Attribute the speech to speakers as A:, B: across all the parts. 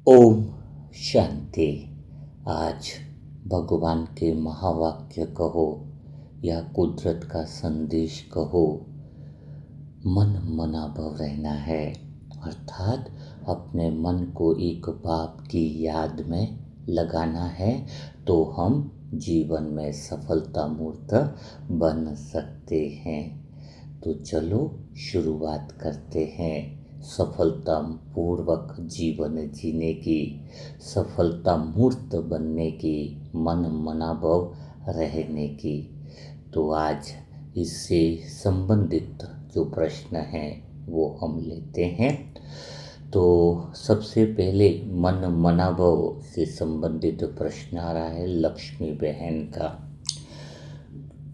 A: ओम शांति। आज भगवान के महावाक्य कहो या कुदरत का संदेश कहो, मन मना भव रहना है। अर्थात अपने मन को एक बाप की याद में लगाना है, तो हम जीवन में सफलता मूर्त बन सकते हैं। तो चलो शुरुआत करते हैं सफलता पूर्वक जीवन जीने की, सफलता मूर्त बनने की, मन मनाभव रहने की। तो आज इससे संबंधित जो प्रश्न हैं वो हम लेते हैं। तो सबसे पहले मन मनाभव से संबंधित प्रश्न आ रहा है लक्ष्मी बहन का।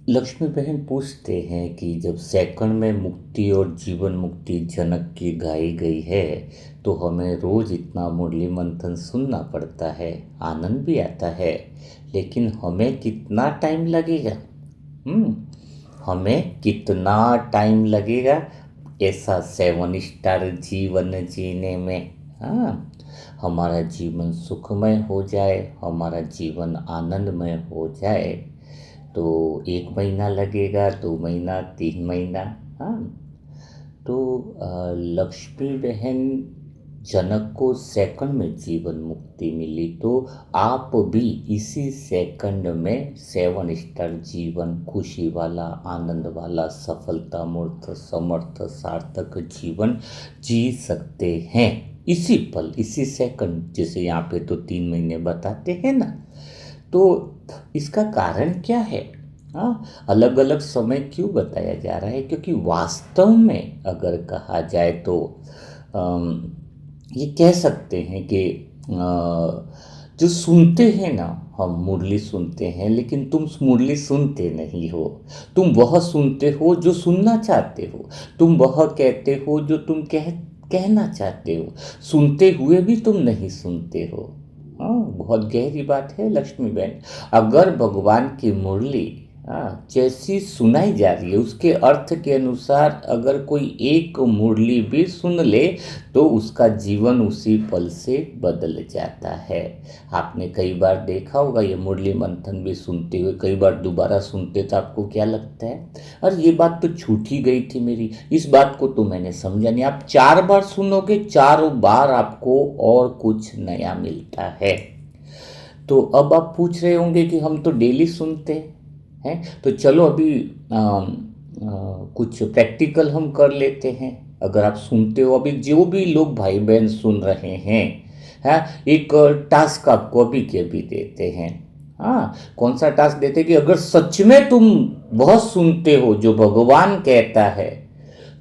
A: लक्ष्मी बहन पूछते हैं कि जब सेकंड में मुक्ति और जीवन मुक्ति जनक की गाई गई है, तो हमें रोज इतना मुरली मंथन सुनना पड़ता है, आनंद भी आता है, लेकिन हमें कितना टाइम लगेगा? हमें कितना टाइम लगेगा ऐसा 7 स्टार जीवन जीने में? हाँ, हमारा जीवन सुखमय हो जाए, हमारा जीवन आनंदमय हो जाए, तो 1 महीना लगेगा, 2 महीना, 3 महीना। हाँ, तो लक्ष्मी बहन जनक को सेकंड में जीवन मुक्ति मिली, तो आप भी इसी सेकंड में 7 स्टार जीवन, खुशी वाला, आनंद वाला, सफलता मूर्त, समर्थ, सार्थक जीवन जी सकते हैं इसी पल, इसी सेकंड। जैसे यहाँ पे तो 3 महीने बताते हैं ना, तो इसका कारण क्या है? हाँ, अलग अलग समय क्यों बताया जा रहा है? क्योंकि वास्तव में अगर कहा जाए तो ये कह सकते हैं कि जो सुनते हैं ना, हम मुरली सुनते हैं, लेकिन तुम मुरली सुनते नहीं हो। तुम वह सुनते हो जो सुनना चाहते हो, तुम वह कहते हो जो तुम कहना चाहते हो, सुनते हुए भी तुम नहीं सुनते हो। हाँ, बहुत गहरी बात है लक्ष्मी बहन। अगर भगवान की मुरली जैसी सुनाई जा रही है, उसके अर्थ के अनुसार अगर कोई एक मुरली भी सुन ले, तो उसका जीवन उसी पल से बदल जाता है। आपने कई बार देखा होगा, ये मुरली मंथन भी सुनते हुए कई बार दोबारा सुनते तो आपको क्या लगता है? अरे ये बात तो छूट ही गई थी मेरी, इस बात को तो मैंने समझा नहीं। आप 4 बार सुनोगे, 4 बार आपको और कुछ नया मिलता है। तो अब आप पूछ रहे होंगे कि हम तो डेली सुनते हैं, तो चलो अभी कुछ प्रैक्टिकल हम कर लेते हैं। अगर आप सुनते हो, अभी जो भी लोग भाई बहन सुन रहे हैं, हाँ, एक टास्क आपको अभी के अभी देते हैं। हाँ, कौन सा टास्क देते हैं कि अगर सच में तुम बहुत सुनते हो जो भगवान कहता है,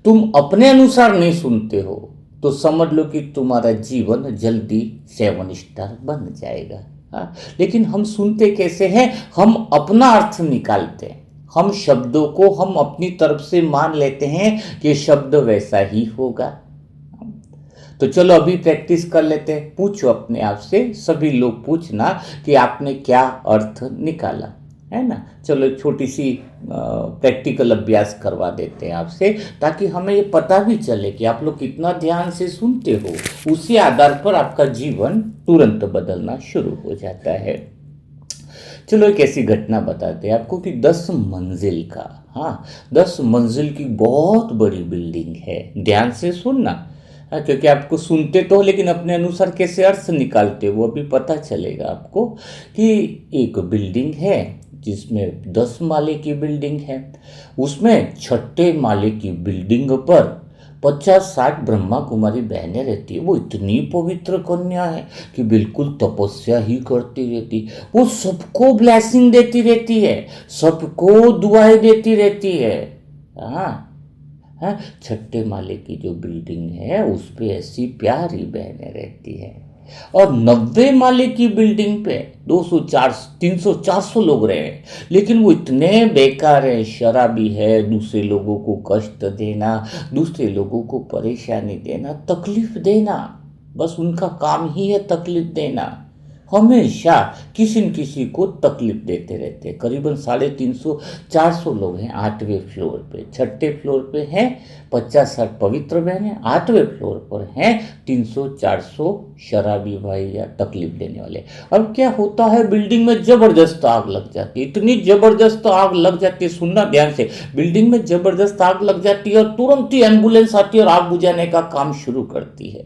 A: तुम अपने अनुसार नहीं सुनते हो, तो समझ लो कि तुम्हारा जीवन जल्दी 7 स्टार बन जाएगा। हाँ, लेकिन हम सुनते कैसे हैं? हम अपना अर्थ निकालते हैं, हम शब्दों को हम अपनी तरफ से मान लेते हैं कि शब्द वैसा ही होगा। तो चलो अभी प्रैक्टिस कर लेते हैं। पूछो अपने आप से, सभी लोग पूछना कि आपने क्या अर्थ निकाला, है ना। चलो एक छोटी सी प्रैक्टिकल अभ्यास करवा देते हैं आपसे, ताकि हमें ये पता भी चले कि आप लोग कितना ध्यान से सुनते हो। उसी आधार पर आपका जीवन तुरंत बदलना शुरू हो जाता है। चलो एक ऐसी घटना बताते हैं आपको कि 10 मंजिल का, हाँ, 10 मंजिल की बहुत बड़ी बिल्डिंग है। ध्यान से सुनना। हाँ, क्योंकि आपको सुनते तो हो, लेकिन अपने अनुसार कैसे अर्थ निकालते हो वो अभी पता चलेगा आपको। कि एक बिल्डिंग है जिसमें 10 माले की बिल्डिंग है। उसमें छठे माले की बिल्डिंग पर 50-60 ब्रह्मा कुमारी बहनें रहती है। वो इतनी पवित्र कन्या है कि बिल्कुल तपस्या ही करती रहती। वो सबको ब्लेसिंग देती रहती है, सबको दुआएं देती रहती है। हाँ, हाँ, छठे माले की जो बिल्डिंग है उस पे ऐसी प्यारी बहनें रहती है। और 90 माले की बिल्डिंग पे 200, 400, 300, 400 लोग रहे हैं, लेकिन वो इतने बेकार है, शराबी है, दूसरे लोगों को कष्ट देना, दूसरे लोगों को परेशानी देना, तकलीफ देना, बस उनका काम ही है तकलीफ देना। हमेशा किसी न किसी को तकलीफ देते रहते हैं। करीबन 350-400 लोग हैं 8वें फ्लोर पे। 6ठे फ्लोर पे हैं 50-60 पवित्र बहन हैं। 8वें फ्लोर पर हैं 300-400 शराबी भाई या तकलीफ देने वाले। अब क्या होता है, बिल्डिंग में जबरदस्त आग लग जाती है। इतनी जबरदस्त आग लग जाती है, सुनना ध्यान से, बिल्डिंग में जबरदस्त आग लग जाती है और तुरंत ही एम्बुलेंस आती है और आग बुझाने का काम शुरू करती है,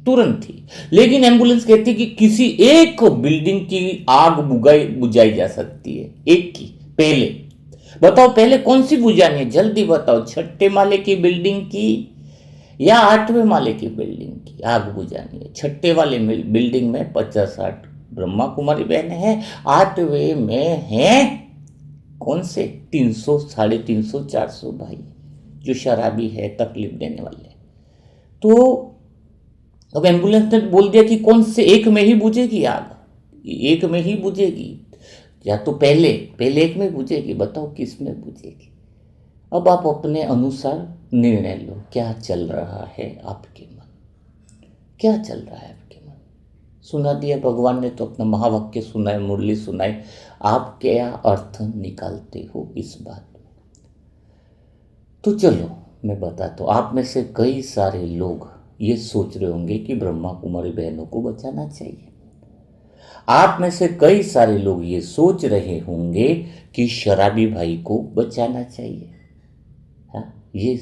A: तुरंत ही। लेकिन एम्बुलेंस कहती है कि किसी एक बिल्डिंग की आग बुझाई जा सकती है, एक की। पहले बताओ, पहले कौन सी बुझानी है, जल्दी बताओ। 6ठे माले की बिल्डिंग की या 8वें माले की बिल्डिंग की आग बुझानी है? 6ठे वाले बिल्डिंग में 50-60 ब्रह्मा कुमारी बहनें हैं। 8वें में हैं कौन से? 300, 350, 400 भाई जो शराबी है, तकलीफ देने वाले। तो अब एम्बुलेंस ने बोल दिया कि कौन से एक में ही बुझेगी आग, एक में ही बुझेगी, या तो पहले पहले एक में बुझेगी। बताओ किस में बुझेगी? अब आप अपने अनुसार निर्णय लो। क्या चल रहा है आपके मन, क्या चल रहा है आपके मन? सुना दिया भगवान ने तो अपना महावाक्य सुनाए, मुरली सुनाए। आप क्या अर्थ निकालते हो इस बात में? तो चलो मैं बताता हूँ। आप में से कई सारे लोग ये सोच रहे होंगे कि ब्रह्मा कुमारी बहनों को बचाना चाहिए। आप में से कई सारे लोग ये सोच रहे होंगे कि शराबी भाई को बचाना चाहिए। हाँ, ये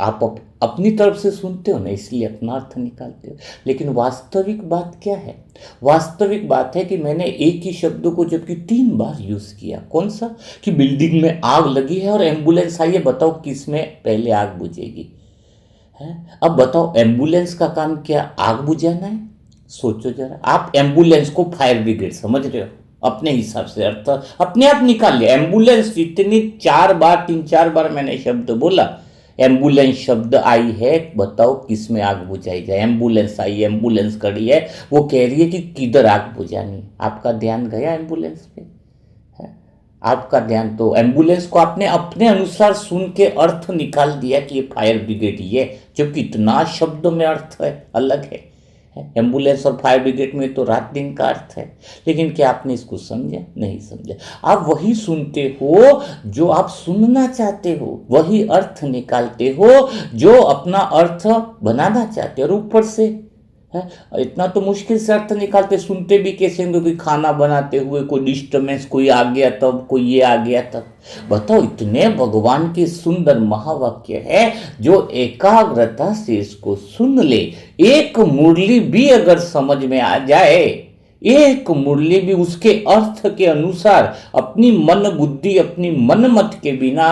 A: आप अपनी तरफ से सुनते हो ना, इसलिए अपना अर्थ निकालते हो। लेकिन वास्तविक बात क्या है? वास्तविक बात है कि मैंने एक ही शब्द को जबकि 3 बार यूज किया। कौन सा? कि बिल्डिंग में आग लगी है और एम्बुलेंस आई है। बताओ किस में पहले आग बुझेगी? है, अब बताओ, एम्बुलेंस का काम क्या आग बुझाना है? सोचो जरा। आप एम्बुलेंस को फायर ब्रिगेड समझ रहे हो, अपने हिसाब से अर्थ अपने आप निकाल लिया। एम्बुलेंस इतनी 3-4 बार मैंने शब्द बोला, एम्बुलेंस शब्द आई है, बताओ किस में आग बुझाई जाए? एम्बुलेंस आई, एम्बुलेंस खड़ी है, वो कह रही है कि किधर आग बुझानी। आपका ध्यान गया एम्बुलेंस पे? है, आपका ध्यान तो एम्बुलेंस को आपने अपने अनुसार सुन के अर्थ निकाल दिया कि ये फायर ब्रिगेड ही है, जो कितना शब्दों में अर्थ है, अलग है। एम्बुलेंस और फायर ब्रिगेड में तो रात दिन का अर्थ है। लेकिन क्या आपने इसको समझा? नहीं समझा। आप वही सुनते हो जो आप सुनना चाहते हो, वही अर्थ निकालते हो जो अपना अर्थ बनाना चाहते हो। और ऊपर से है, इतना तो मुश्किल से अर्थ निकालते, सुनते भी कैसे होंगे? कोई खाना बनाते हुए कोई डिस्टर्बेंस, कोई आ गया तब, कोई ये आ गया तब। बताओ, इतने भगवान के सुंदर महावाक्य है, जो एकाग्रता से इसको सुन ले, एक मुरली भी अगर समझ में आ जाए, एक मुरली भी उसके अर्थ के अनुसार, अपनी मन बुद्धि, अपनी मन मत के बिना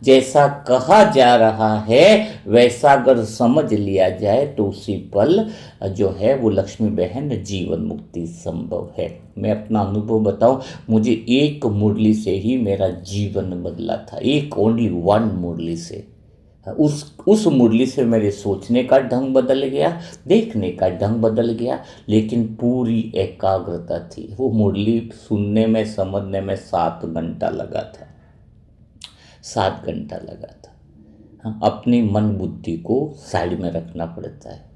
A: जैसा कहा जा रहा है वैसा अगर समझ लिया जाए, तो उसी पल जो है वो लक्ष्मी बहन जीवन मुक्ति संभव है। मैं अपना अनुभव बताऊं, मुझे एक मुरली से ही मेरा जीवन बदला था, एक ओनली वन मुरली से। उस मुरली से मेरे सोचने का ढंग बदल गया, देखने का ढंग बदल गया, लेकिन पूरी एकाग्रता थी। वो मुरली सुनने में, समझने में 7 घंटा लगा था, 7 घंटा लगा था। हाँ, अपनी मन बुद्धि को साइड में रखना पड़ता है,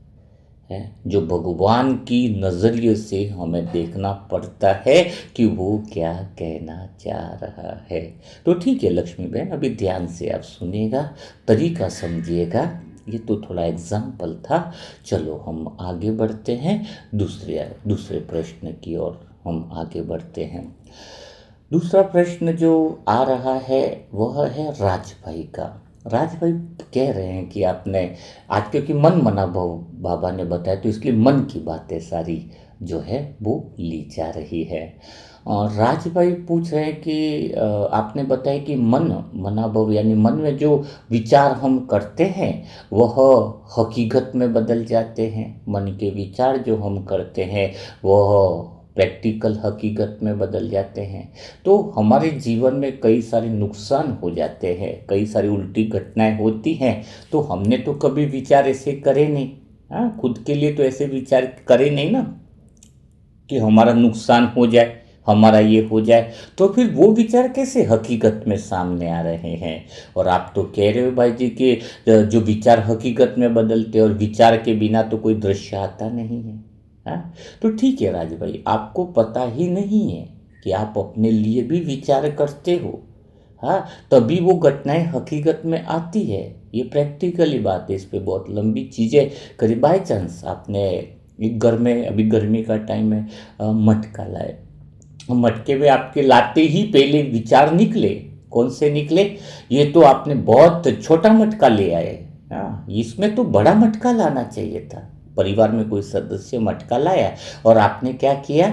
A: जो भगवान की नज़रिए से हमें देखना पड़ता है कि वो क्या कहना चाह रहा है। तो ठीक है लक्ष्मी बहन, अभी ध्यान से आप सुनिएगा, तरीका समझिएगा। ये तो थोड़ा एग्जाम्पल था। चलो हम आगे बढ़ते हैं, दूसरे प्रश्न की ओर हम आगे बढ़ते हैं। दूसरा प्रश्न जो आ रहा है वह है राज भाई का। राज भाई कह रहे हैं कि आपने आज, क्योंकि मन मना बाबा ने बताया, तो इसलिए मन की बातें सारी जो है वो ली जा रही है। और राज भाई पूछ रहे हैं कि आपने बताया कि मन मना भव, यानी मन में जो विचार हम करते हैं वह हकीकत में बदल जाते हैं। मन के विचार जो हम करते हैं वह प्रैक्टिकल हकीकत में बदल जाते हैं। तो हमारे जीवन में कई सारे नुकसान हो जाते हैं, कई सारी उल्टी घटनाएं होती हैं। तो हमने तो कभी विचार ऐसे करे नहीं, हाँ, खुद के लिए तो ऐसे विचार करे नहीं ना कि हमारा नुकसान हो जाए, हमारा ये हो जाए। तो फिर वो विचार कैसे हकीकत में सामने आ रहे हैं? और आप तो कह रहे हो भाई जी कि जो विचार हकीकत में बदलते, और विचार के बिना तो कोई दृश्य आता नहीं है। हाँ, तो ठीक है राज भाई, आपको पता ही नहीं है कि आप अपने लिए भी विचार करते हो। हाँ, तभी वो घटनाएं हकीकत में आती है। ये प्रैक्टिकली बात है, इस पे बहुत लंबी चीज़ें करी। बाय चांस आपने एक घर में, अभी गर्मी का टाइम है, मटका लाए, मटके में आपके लाते ही पहले विचार निकले, कौन से निकले? ये तो आपने बहुत छोटा मटका ले आए। हाँ, इसमें तो बड़ा मटका लाना चाहिए था। परिवार में कोई सदस्य मटका लाया और आपने क्या किया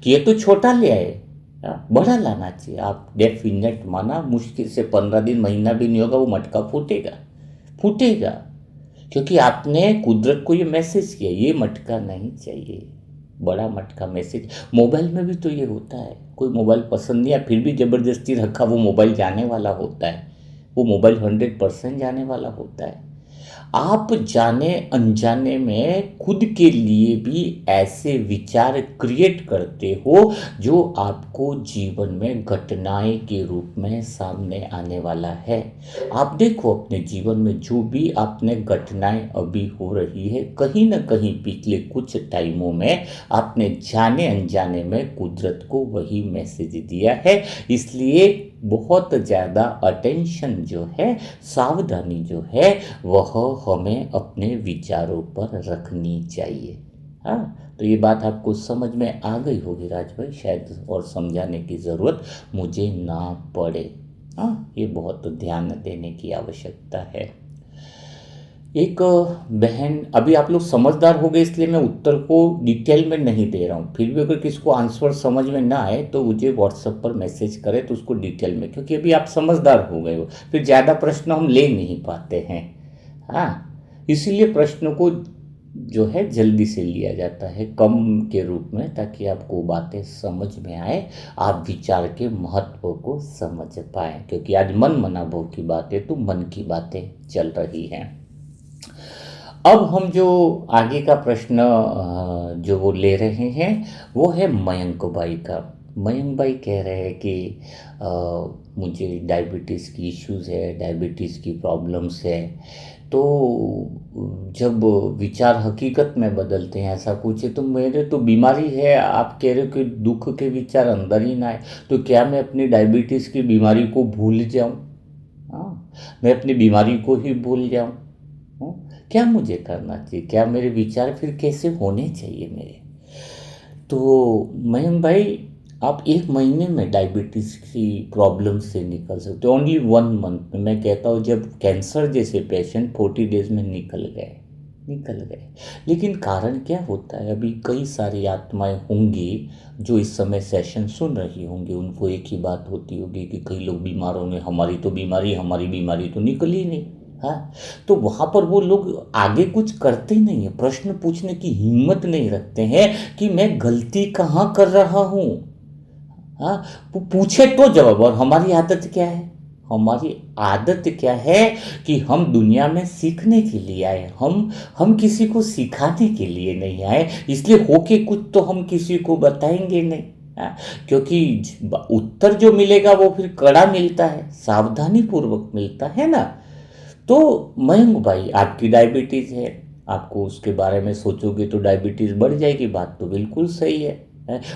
A: कि ये तो छोटा ले आए, हाँ, बड़ा लाना चाहिए। आप डेफिनेट माना, मुश्किल से 15 दिन, महीना भी नहीं होगा, वो मटका फूटेगा, फूटेगा। क्योंकि आपने कुदरत को ये मैसेज किया, ये मटका नहीं चाहिए, बड़ा मटका मैसेज। मोबाइल में भी तो ये होता है, कोई मोबाइल पसंद नहीं है फिर भी ज़बरदस्ती रखा, वो मोबाइल जाने वाला होता है, वो मोबाइल 100% जाने वाला होता है। आप जाने अनजाने में खुद के लिए भी ऐसे विचार क्रिएट करते हो जो आपको जीवन में घटनाएं के रूप में सामने आने वाला है। आप देखो अपने जीवन में जो भी आपने घटनाएं अभी हो रही है, कहीं ना कहीं पिछले कुछ टाइमों में आपने जाने अनजाने में कुदरत को वही मैसेज दिया है। इसलिए बहुत ज़्यादा अटेंशन जो है, सावधानी जो है, वह हमें अपने विचारों पर रखनी चाहिए। हाँ, तो ये बात आपको समझ में आ गई होगी राज भाई, शायद और समझाने की ज़रूरत मुझे ना पड़े। हाँ, ये बहुत ध्यान देने की आवश्यकता है। एक बहन, अभी आप लोग समझदार हो गए इसलिए मैं उत्तर को डिटेल में नहीं दे रहा हूँ, फिर भी अगर किसी को आंसर समझ में ना आए तो मुझे व्हाट्सएप पर मैसेज करें तो उसको डिटेल में, क्योंकि अभी आप समझदार हो गए हो, फिर ज़्यादा प्रश्न हम ले नहीं पाते हैं। हाँ, इसीलिए प्रश्नों को जो है जल्दी से लिया जाता है, कम के रूप में, ताकि आपको बातें समझ में आए, आप विचार के महत्व को समझ पाएँ। क्योंकि आज मन मनाभव की बातें तो मन की बातें चल रही हैं। अब हम जो आगे का प्रश्न जो वो ले रहे हैं, वो है मयंक भाई का। मयंक भाई कह रहे हैं कि मुझे डायबिटीज़ की इश्यूज़ है, डायबिटीज़ की प्रॉब्लम्स है। तो जब विचार हकीकत में बदलते हैं, ऐसा कुछ है, तो मेरे तो बीमारी है, आप कह रहे हो कि दुख के विचार अंदर ही ना आए, तो क्या मैं अपनी डायबिटीज़ की बीमारी को भूल जाऊं? हाँ, मैं अपनी बीमारी को ही भूल जाऊं? क्या मुझे करना चाहिए? क्या मेरे विचार फिर कैसे होने चाहिए मेरे? तो मयंक भाई, आप 1 महीने में डायबिटीज़ की प्रॉब्लम से निकल सकते हो, ओनली 1 मंथ में। मैं कहता हूँ जब कैंसर जैसे पेशेंट 40 डेज में निकल गए, निकल गए। लेकिन कारण क्या होता है? अभी कई सारी आत्माएं होंगी जो इस समय सेशन सुन रही होंगी, उनको एक ही बात होती होगी कि कई लोग बीमार होंगे, हमारी तो बीमारी, हमारी बीमारी तो निकल ही नहीं। हाँ, तो वहाँ पर वो लोग आगे कुछ करते नहीं है, प्रश्न पूछने की हिम्मत नहीं रखते हैं कि मैं गलती कहाँ कर रहा हूँ। हाँ, वो पूछे तो जवाब। और हमारी आदत क्या है? हमारी आदत क्या है कि हम दुनिया में सीखने के लिए आए, हम किसी को सिखाने के लिए नहीं आए। इसलिए होके कुछ तो हम किसी को बताएंगे नहीं। हाँ, क्योंकि उत्तर जो मिलेगा वो फिर कड़ा मिलता है, सावधानी पूर्वक मिलता है ना। तो मयंक भाई, आपकी डायबिटीज़ है, आपको उसके बारे में सोचोगे तो डायबिटीज़ बढ़ जाएगी, बात तो बिल्कुल सही है।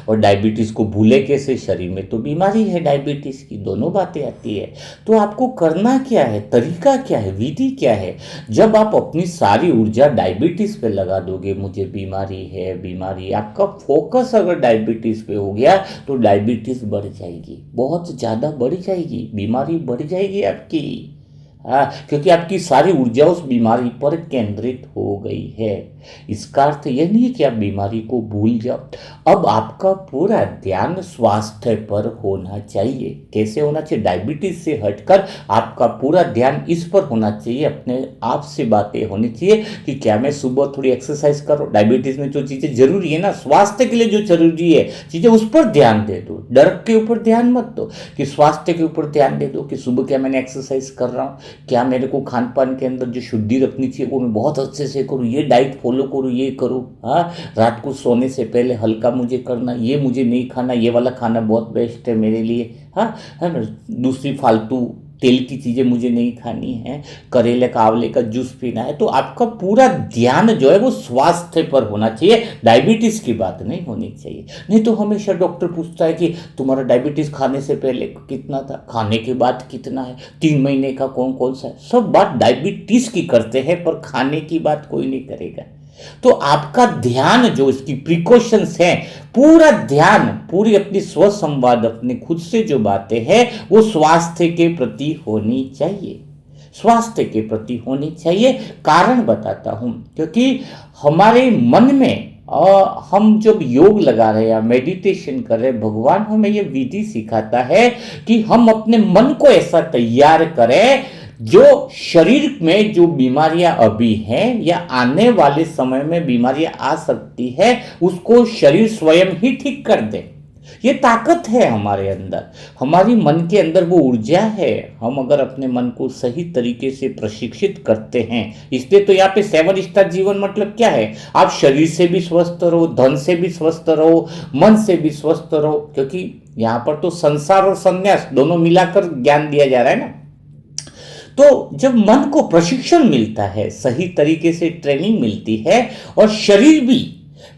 A: और डायबिटीज़ को भूले कैसे? शरीर में तो बीमारी है डायबिटीज़ की, दोनों बातें आती है। तो आपको करना क्या है, तरीका क्या है, विधि क्या है? जब आप अपनी सारी ऊर्जा डायबिटीज़ पे लगा दोगे, मुझे बीमारी है, बीमारी, आपका फोकस अगर डायबिटीज़ पे हो गया तो डायबिटीज़ बढ़ जाएगी, बहुत ज़्यादा बढ़ जाएगी, बीमारी बढ़ जाएगी आपकी। हाँ, क्योंकि आपकी सारी ऊर्जा उस बीमारी पर केंद्रित हो गई है। इसका अर्थ यह नहीं है कि आप बीमारी को भूल जाओ। अब आपका पूरा ध्यान स्वास्थ्य पर होना चाहिए। कैसे होना चाहिए? डायबिटीज से हटकर आपका पूरा ध्यान इस पर होना चाहिए, अपने आप से बातें होनी चाहिए कि क्या मैं सुबह थोड़ी एक्सरसाइज करूँ? डायबिटीज में जो चीज़ें जरूरी है ना, स्वास्थ्य के लिए जो जरूरी है चीज़ें, उस पर ध्यान दे दो। डर के ऊपर ध्यान मत दो, कि स्वास्थ्य के ऊपर ध्यान दे दो कि सुबह क्या मैंने एक्सरसाइज कर रहा हूँ, क्या मेरे को खान पान के अंदर जो शुद्धि रखनी चाहिए वो मैं बहुत अच्छे से करूँ, ये डाइट फॉलो करूँ, ये करूँ। हाँ, रात को सोने से पहले हल्का मुझे करना, ये मुझे नहीं खाना, ये वाला खाना बहुत बेस्ट है मेरे लिए। हाँ, है ना। दूसरी फालतू तेल की चीज़ें मुझे नहीं खानी है, करेले का आंवले का जूस पीना है, तो आपका पूरा ध्यान जो है वो स्वास्थ्य पर होना चाहिए, डायबिटीज़ की बात नहीं होनी चाहिए। नहीं तो हमेशा डॉक्टर पूछता है कि तुम्हारा डायबिटीज़ खाने से पहले कितना था, खाने के बाद कितना है, 3 महीने का कौन कौन सा है, सब बात डायबिटीज़ की करते हैं पर खाने की बात कोई नहीं करेगा। तो आपका ध्यान जो इसकी प्रिकॉशंस हैं, पूरा ध्यान, पूरी अपनी स्व संवाद, अपने खुद से जो बातें हैं वो स्वास्थ्य के प्रति होनी चाहिए, स्वास्थ्य के प्रति होनी चाहिए। कारण बताता हूं, क्योंकि हमारे मन में हम जब योग लगा रहे हैं या मेडिटेशन कर रहे हैं, भगवान हमें ये विधि सिखाता है कि हम अपने मन को ऐसा तैयार करें जो शरीर में जो बीमारियां अभी हैं या आने वाले समय में बीमारियां आ सकती है उसको शरीर स्वयं ही ठीक कर दे। ये ताकत है हमारे अंदर, हमारी मन के अंदर वो ऊर्जा है। हम अगर अपने मन को सही तरीके से प्रशिक्षित करते हैं, इसलिए तो यहाँ पे 7 स्टार जीवन मतलब क्या है, आप शरीर से भी स्वस्थ रहो, धन से भी स्वस्थ रहो, मन से भी स्वस्थ रहो, क्योंकि यहाँ पर तो संसार और संन्यास दोनों मिलाकर ज्ञान दिया जा रहा है ना। तो जब मन को प्रशिक्षण मिलता है, सही तरीके से ट्रेनिंग मिलती है, और शरीर भी,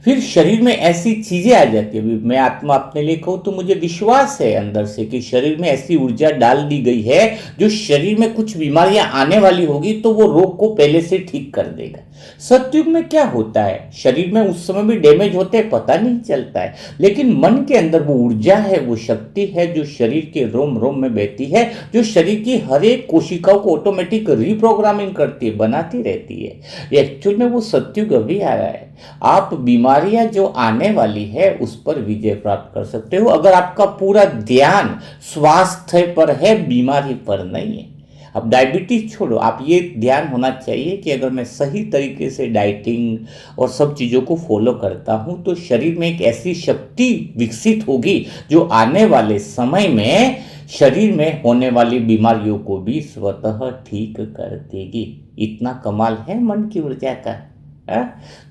A: फिर शरीर में ऐसी चीजें आ जाती है, मैं आत्मा अपने लिए कहूँ तो मुझे विश्वास है अंदर से कि शरीर में ऐसी ऊर्जा डाल दी गई है जो शरीर में कुछ बीमारियां आने वाली होगी तो वो रोग को पहले से ठीक कर देगा। सतयुग में क्या होता है, शरीर में उस समय भी डैमेज होते हैं, पता नहीं चलता है, लेकिन मन के अंदर वो ऊर्जा है, वो शक्ति है जो शरीर के रोम रोम में बहती है, जो शरीर की हर एक कोशिकाओं को ऑटोमेटिक रिप्रोग्रामिंग करती है, बनाती रहती है। एक्चुअल में वो सतयुग अभी आ रहा है। आप बीमारियां जो आने वाली है उस पर विजय प्राप्त कर सकते हो अगर आपका पूरा ध्यान स्वास्थ्य पर है, बीमारी पर नहीं है। अब डायबिटीज छोड़ो, आप ये ध्यान होना चाहिए कि अगर मैं सही तरीके से डाइटिंग और सब चीज़ों को फॉलो करता हूँ तो शरीर में एक ऐसी शक्ति विकसित होगी जो आने वाले समय में शरीर में होने वाली बीमारियों को भी स्वतः ठीक कर देगी। इतना कमाल है मन की ऊर्जा का।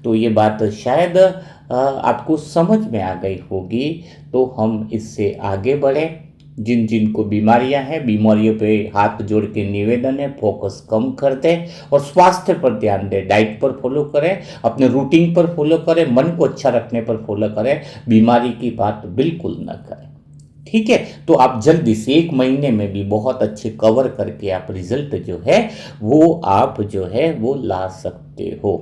A: तो ये बात शायद आपको समझ में आ गई होगी। तो हम इससे आगे बढ़े। जिन जिन को बीमारियां हैं, बीमारियों पे हाथ जोड़ के निवेदन है, फोकस कम कर दें और स्वास्थ्य पर ध्यान दें, डाइट पर फॉलो करें, अपने रूटीन पर फॉलो करें, मन को अच्छा रखने पर फॉलो करें, बीमारी की बात बिल्कुल न करें। ठीक है, तो आप जल्दी से 1 महीने में भी बहुत अच्छे कवर करके आप रिजल्ट जो है वो आप जो है वो ला सकते हो।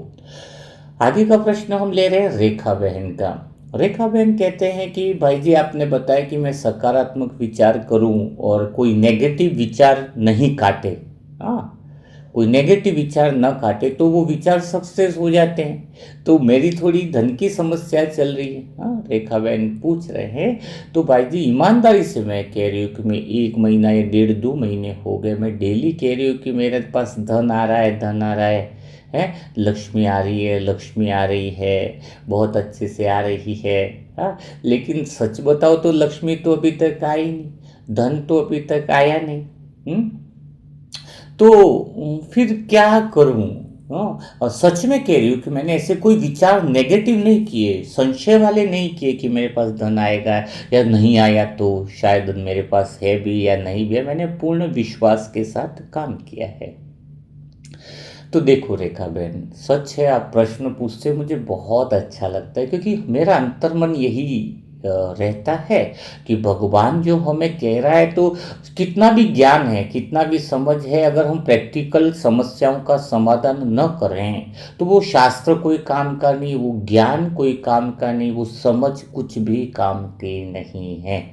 A: आगे का प्रश्न हम ले रहे हैं रेखा बहन का। रेखा बहन कहते हैं कि भाई जी आपने बताया कि मैं सकारात्मक विचार करूं और कोई नेगेटिव विचार नहीं काटे। हाँ, कोई नेगेटिव विचार न काटे तो वो विचार सक्सेस हो जाते हैं। तो मेरी थोड़ी धन की समस्या चल रही है। हाँ, रेखा बहन पूछ रहे हैं। तो भाई जी ईमानदारी से मैं कह रही हूँ कि मैं 1 महीना या 1.5-2 महीने हो गए, मैं डेली कह रही हूँ कि मेरे पास धन आ रहा है, धन आ रहा है, लक्ष्मी आ रही है, लक्ष्मी आ रही है, बहुत अच्छे से आ रही है। हाँ, लेकिन सच बताओ तो लक्ष्मी तो अभी तक आई नहीं, धन तो अभी तक आया नहीं। तो फिर क्या करूं? हाँ, और सच में कह रही हूँ कि मैंने ऐसे कोई विचार नेगेटिव नहीं किए, संशय वाले नहीं किए कि मेरे पास धन आएगा या नहीं आया तो शायद मेरे पास है भी या नहीं भी है। मैंने पूर्ण विश्वास के साथ काम किया है। तो देखो रेखा बहन, सच है आप प्रश्न पूछते मुझे बहुत अच्छा लगता है, क्योंकि मेरा अंतर्मन यही रहता है कि भगवान जो हमें कह रहा है, तो कितना भी ज्ञान है, कितना भी समझ है, अगर हम प्रैक्टिकल समस्याओं का समाधान न करें तो वो शास्त्र कोई काम का नहीं, वो ज्ञान कोई काम का नहीं, वो समझ कुछ भी काम की नहीं है।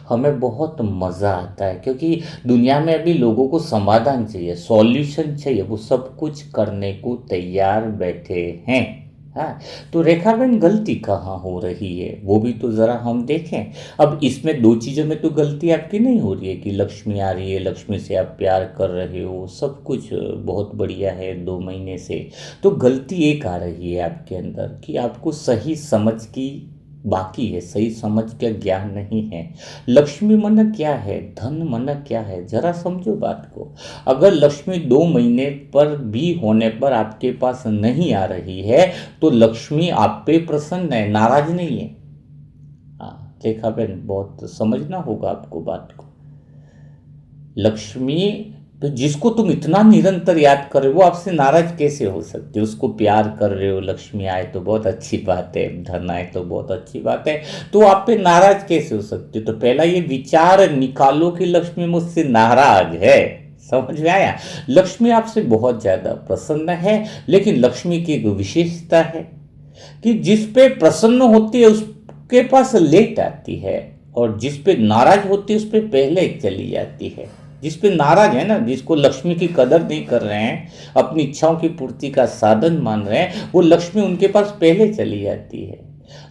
A: हमें बहुत मज़ा आता है क्योंकि दुनिया में अभी लोगों को समाधान चाहिए, सॉल्यूशन चाहिए, वो सब कुछ करने को तैयार बैठे हैं। हाँ, तो रेखा बहन गलती कहाँ हो रही है वो भी तो ज़रा हम देखें। अब इसमें 2 चीज़ों में तो गलती आपकी नहीं हो रही है कि लक्ष्मी आ रही है, लक्ष्मी से आप प्यार कर रहे हो, सब कुछ बहुत बढ़िया है 2 महीने से। तो गलती एक आ रही है आपके अंदर कि आपको सही समझ की बाकी है, सही समझ का ज्ञान नहीं है। लक्ष्मी मन क्या है, धन मन क्या है, जरा समझो बात को। अगर लक्ष्मी 2 महीने पर भी होने पर आपके पास नहीं आ रही है तो लक्ष्मी आप पे प्रसन्न है, नाराज नहीं है। हाँ रेखा बहन, बहुत समझना होगा आपको बात को। लक्ष्मी तो जिसको तुम इतना निरंतर याद कर रहे हो वो आपसे नाराज कैसे हो सकते हो? उसको प्यार कर रहे हो, लक्ष्मी आए तो बहुत अच्छी बात है, धन आए तो बहुत अच्छी बात है, तो आप पे नाराज कैसे हो सकते हो? तो पहला ये विचार निकालो कि लक्ष्मी मुझसे नाराज है। समझ में आया? लक्ष्मी आपसे बहुत ज्यादा प्रसन्न है, लेकिन लक्ष्मी की एक विशेषता है कि जिस पे प्रसन्न होती है उसके पास लेट आती है, और जिस पे नाराज होती है उस पे पहले चली जाती है। जिस पे नाराज है ना, जिसको लक्ष्मी की कदर नहीं कर रहे हैं, अपनी इच्छाओं की पूर्ति का साधन मान रहे हैं, वो लक्ष्मी उनके पास पहले चली जाती है।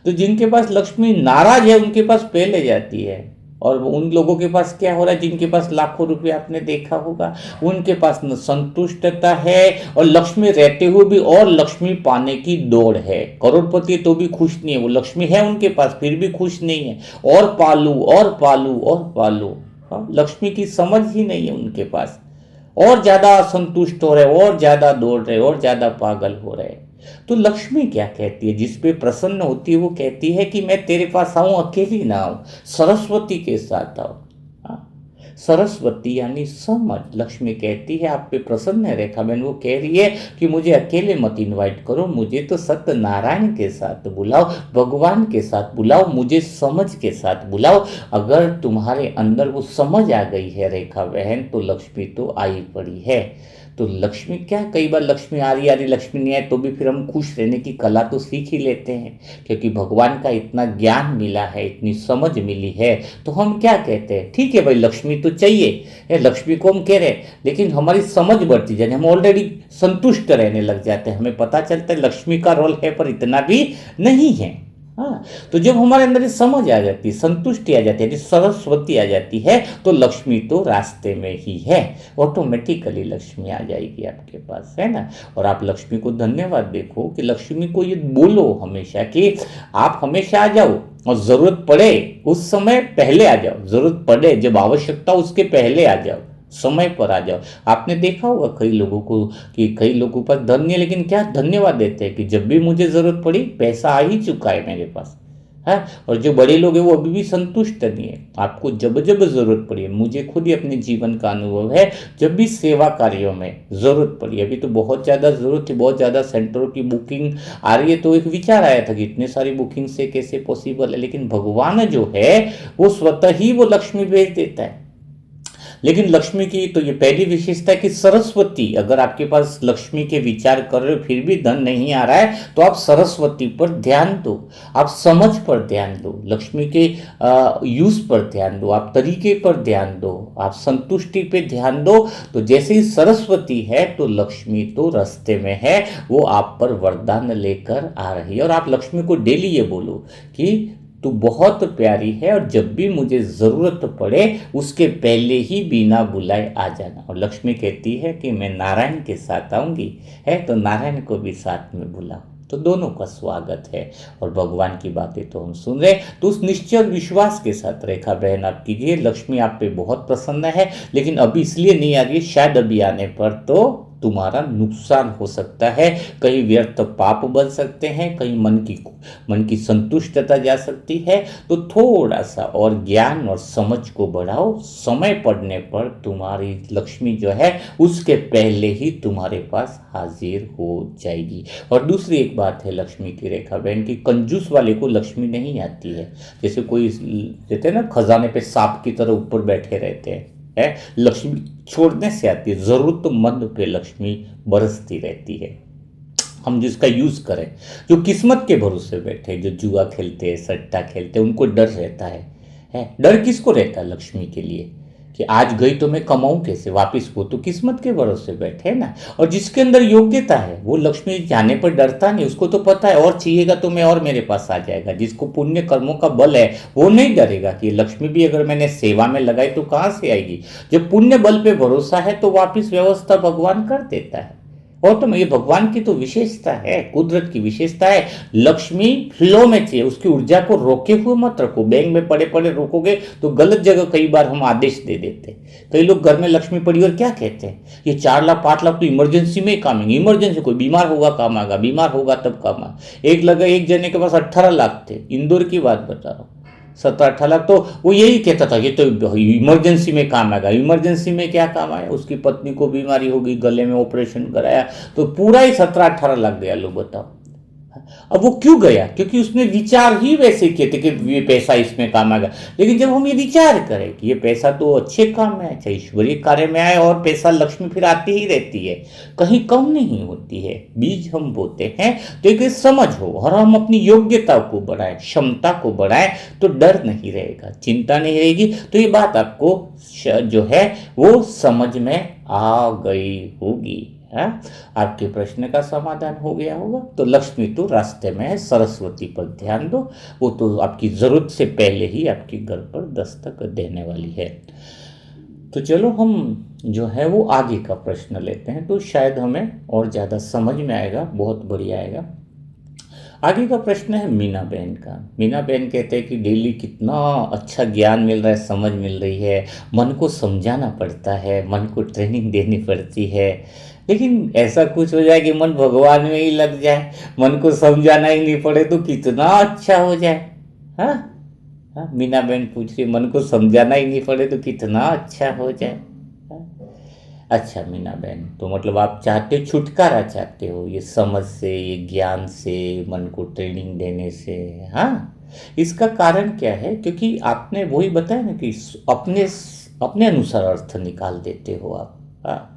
A: तो जिनके पास लक्ष्मी नाराज है उनके पास पहले जाती है। और उन लोगों के पास क्या हो रहा है, जिनके पास लाखों रुपए आपने देखा होगा, उनके पास न संतुष्टता है, और लक्ष्मी रहते हुए भी और लक्ष्मी पाने की दौड़ है। करोड़पति तो भी खुश नहीं है, वो लक्ष्मी है उनके पास फिर भी खुश नहीं है, और पालू और पालू और पालू। हाँ, लक्ष्मी की समझ ही नहीं है उनके पास, और ज्यादा असंतुष्ट हो रहे, और ज्यादा दौड़ रहे, और ज्यादा पागल हो रहे। तो लक्ष्मी क्या कहती है, जिस पे प्रसन्न होती है वो कहती है कि मैं तेरे पास आऊं, अकेली ना आऊं, सरस्वती के साथ आओ। हाँ, सरस्वती यानी समझ। लक्ष्मी कहती है आप पे प्रसन्न है रेखा बहन, वो कह रही है कि मुझे अकेले मत इनवाइट करो, मुझे तो सत्यनारायण के साथ बुलाओ, भगवान के साथ बुलाओ, मुझे समझ के साथ बुलाओ। अगर तुम्हारे अंदर वो समझ आ गई है रेखा बहन, तो लक्ष्मी तो आई पड़ी है। तो लक्ष्मी क्या, कई बार लक्ष्मी आ रही लक्ष्मी नहीं आए तो भी फिर हम खुश रहने की कला तो सीख ही लेते हैं, क्योंकि भगवान का इतना ज्ञान मिला है, इतनी समझ मिली है। तो हम क्या कहते हैं, ठीक है भाई लक्ष्मी तो चाहिए, लक्ष्मी को हम कह रहे हैं, लेकिन हमारी समझ बढ़ती जाए, हम ऑलरेडी संतुष्ट रहने लग जाते हैं, हमें पता चलता है लक्ष्मी का रोल है पर इतना भी नहीं है। हाँ, तो जब हमारे अंदर ये समझ आ जाती है, संतुष्टि आ जाती है, सरस्वती आ जाती है, तो लक्ष्मी तो रास्ते में ही है, ऑटोमेटिकली लक्ष्मी आ जाएगी आपके पास, है ना। और आप लक्ष्मी को धन्यवाद देखो कि लक्ष्मी को ये बोलो हमेशा कि आप हमेशा आ जाओ, और जरूरत पड़े उस समय पहले आ जाओ, जरूरत पड़े जब आवश्यकता उसके पहले आ जाओ, समय पर आ जाओ। आपने देखा होगा कई लोगों को कि कई लोगों के पास धन नहीं है, लेकिन क्या धन्यवाद देते हैं कि जब भी मुझे जरूरत पड़ी पैसा आ ही चुका है मेरे पास, है। और जो बड़े लोग हैं वो अभी भी संतुष्ट नहीं है, आपको जब जब जरूरत पड़ी है, मुझे खुद ही अपने जीवन का अनुभव है, जब भी सेवा कार्यों में जरूरत पड़ी, अभी तो बहुत ज़्यादा जरूरत थी, बहुत ज़्यादा सेंटरों की बुकिंग आ रही है, तो एक विचार आया था कि इतने सारी बुकिंग से कैसे पॉसिबल है, लेकिन भगवान जो है वो स्वतः ही वो लक्ष्मी भेज देता है। लेकिन लक्ष्मी की तो ये पहली विशेषता है कि सरस्वती, अगर आपके पास लक्ष्मी के विचार कर रहे हो फिर भी धन नहीं आ रहा है, तो आप सरस्वती पर ध्यान दो, आप समझ पर ध्यान दो, लक्ष्मी के यूज पर ध्यान दो, आप तरीके पर ध्यान दो, आप संतुष्टि पे ध्यान दो। तो जैसे ही सरस्वती है तो लक्ष्मी तो रास्ते में है, वो आप पर वरदान लेकर आ रही है। और आप लक्ष्मी को डेली ये बोलो कि तू बहुत प्यारी है, और जब भी मुझे ज़रूरत पड़े उसके पहले ही बिना बुलाए आ जाना। और लक्ष्मी कहती है कि मैं नारायण के साथ आऊँगी, है तो नारायण को भी साथ में बुलाओ, तो दोनों का स्वागत है। और भगवान की बातें तो हम सुन रहे, तो उस निश्चय और विश्वास के साथ रेखा बहन आप कीजिए, लक्ष्मी आप पे बहुत प्रसन्न है, लेकिन अभी इसलिए नहीं आ रही है, शायद अभी आने पर तो तुम्हारा नुकसान हो सकता है, कहीं व्यर्थ पाप बन सकते हैं, कहीं मन की संतुष्टता जा सकती है। तो थोड़ा सा और ज्ञान और समझ को बढ़ाओ, समय पड़ने पर तुम्हारी लक्ष्मी जो है उसके पहले ही तुम्हारे पास हाजिर हो जाएगी। और दूसरी एक बात है लक्ष्मी की रेखा बहन की, कंजूस वाले को लक्ष्मी नहीं आती है। जैसे कोई कहते हैं ना खजाने पे सांप की तरह ऊपर बैठे रहते हैं, है, लक्ष्मी छोड़ने से आती है, जरूरतमंद पे लक्ष्मी बरसती रहती है। हम जिसका यूज करें, जो किस्मत के भरोसे बैठे, जो जुआ खेलते हैं, सट्टा खेलते हैं, उनको डर रहता है। डर किसको रहता है? लक्ष्मी के लिए, कि आज गई तो मैं कमाऊं कैसे वापिस, वो तो किस्मत के भरोसे बैठे है ना। और जिसके अंदर योग्यता है वो लक्ष्मी जाने पर डरता नहीं, उसको तो पता है और चाहिएगा तो मैं और मेरे पास आ जाएगा। जिसको पुण्य कर्मों का बल है वो नहीं डरेगा कि लक्ष्मी भी अगर मैंने सेवा में लगाई तो कहाँ से आएगी। जब पुण्य बल पे भरोसा है तो वापिस व्यवस्था भगवान कर देता है। और तो ये भगवान की तो विशेषता है, कुदरत की विशेषता है। लक्ष्मी फ्लो में चाहिए, उसकी ऊर्जा को रोके हुए मत रखो। बैंक में पड़े पड़े रोकोगे तो गलत जगह कई बार हम आदेश दे देते। कई लोग घर में लक्ष्मी पड़ी और क्या कहते हैं, ये 4 लाख 5 लाख तो इमरजेंसी में ही काम आएंगे, इमरजेंसी कोई बीमार होगा काम आएगा, बीमार होगा तब काम आएगा। एक जने के पास 18 लाख थे, इंदौर की बात बता रहा हूँ, 17-18 लाख तो वो यही कहता था, ये तो इमरजेंसी में काम आएगा। इमरजेंसी में क्या काम आया, उसकी पत्नी को बीमारी हो गई, गले में ऑपरेशन कराया, तो पूरा ही 17-18 लाख गया। लो बताओ, अब वो क्यों गया, क्योंकि उसने विचार ही वैसे किए थे कि ये पैसा इसमें काम आएगा। लेकिन जब हम ये विचार करें कि ये पैसा तो अच्छे काम में आए, चाहे ईश्वरीय कार्य में आए, और पैसा लक्ष्मी फिर आती ही रहती है, कहीं कम नहीं होती है। बीज हम बोते हैं तो एक समझ हो, और हम अपनी योग्यता को बढ़ाएं, क्षमता को बढ़ाएं, तो डर नहीं रहेगा, चिंता नहीं रहेगी। तो ये बात आपको जो है वो समझ में आ गई होगी। है, आपके प्रश्न का समाधान हो गया होगा। तो लक्ष्मी तो रास्ते में है, सरस्वती पर ध्यान दो, वो तो आपकी जरूरत से पहले ही आपके घर पर दस्तक देने वाली है। तो चलो हम जो है वो आगे का प्रश्न लेते हैं, तो शायद हमें और ज़्यादा समझ में आएगा, बहुत बढ़िया आएगा। आगे का प्रश्न है मीना बहन का। मीना बहन कहते हैं कि डेली कितना अच्छा ज्ञान मिल रहा है, समझ मिल रही है, मन को समझाना पड़ता है, मन को ट्रेनिंग देनी पड़ती है, लेकिन ऐसा कुछ हो जाए कि मन भगवान में ही लग जाए, मन को समझाना ही नहीं पड़े तो कितना अच्छा हो जाए। हाँ हाँ, मीना बहन पूछ रही, मन को समझाना ही नहीं पड़े तो कितना अच्छा हो जाए। अच्छा मीना बहन, तो मतलब आप चाहते हो, छुटकारा चाहते हो ये समझ से, ये ज्ञान से, मन को ट्रेनिंग देने से। हाँ, इसका कारण क्या है, क्योंकि आपने वही बताया ना कि अपने अपने अनुसार अर्थ निकाल देते हो आप। हाँ,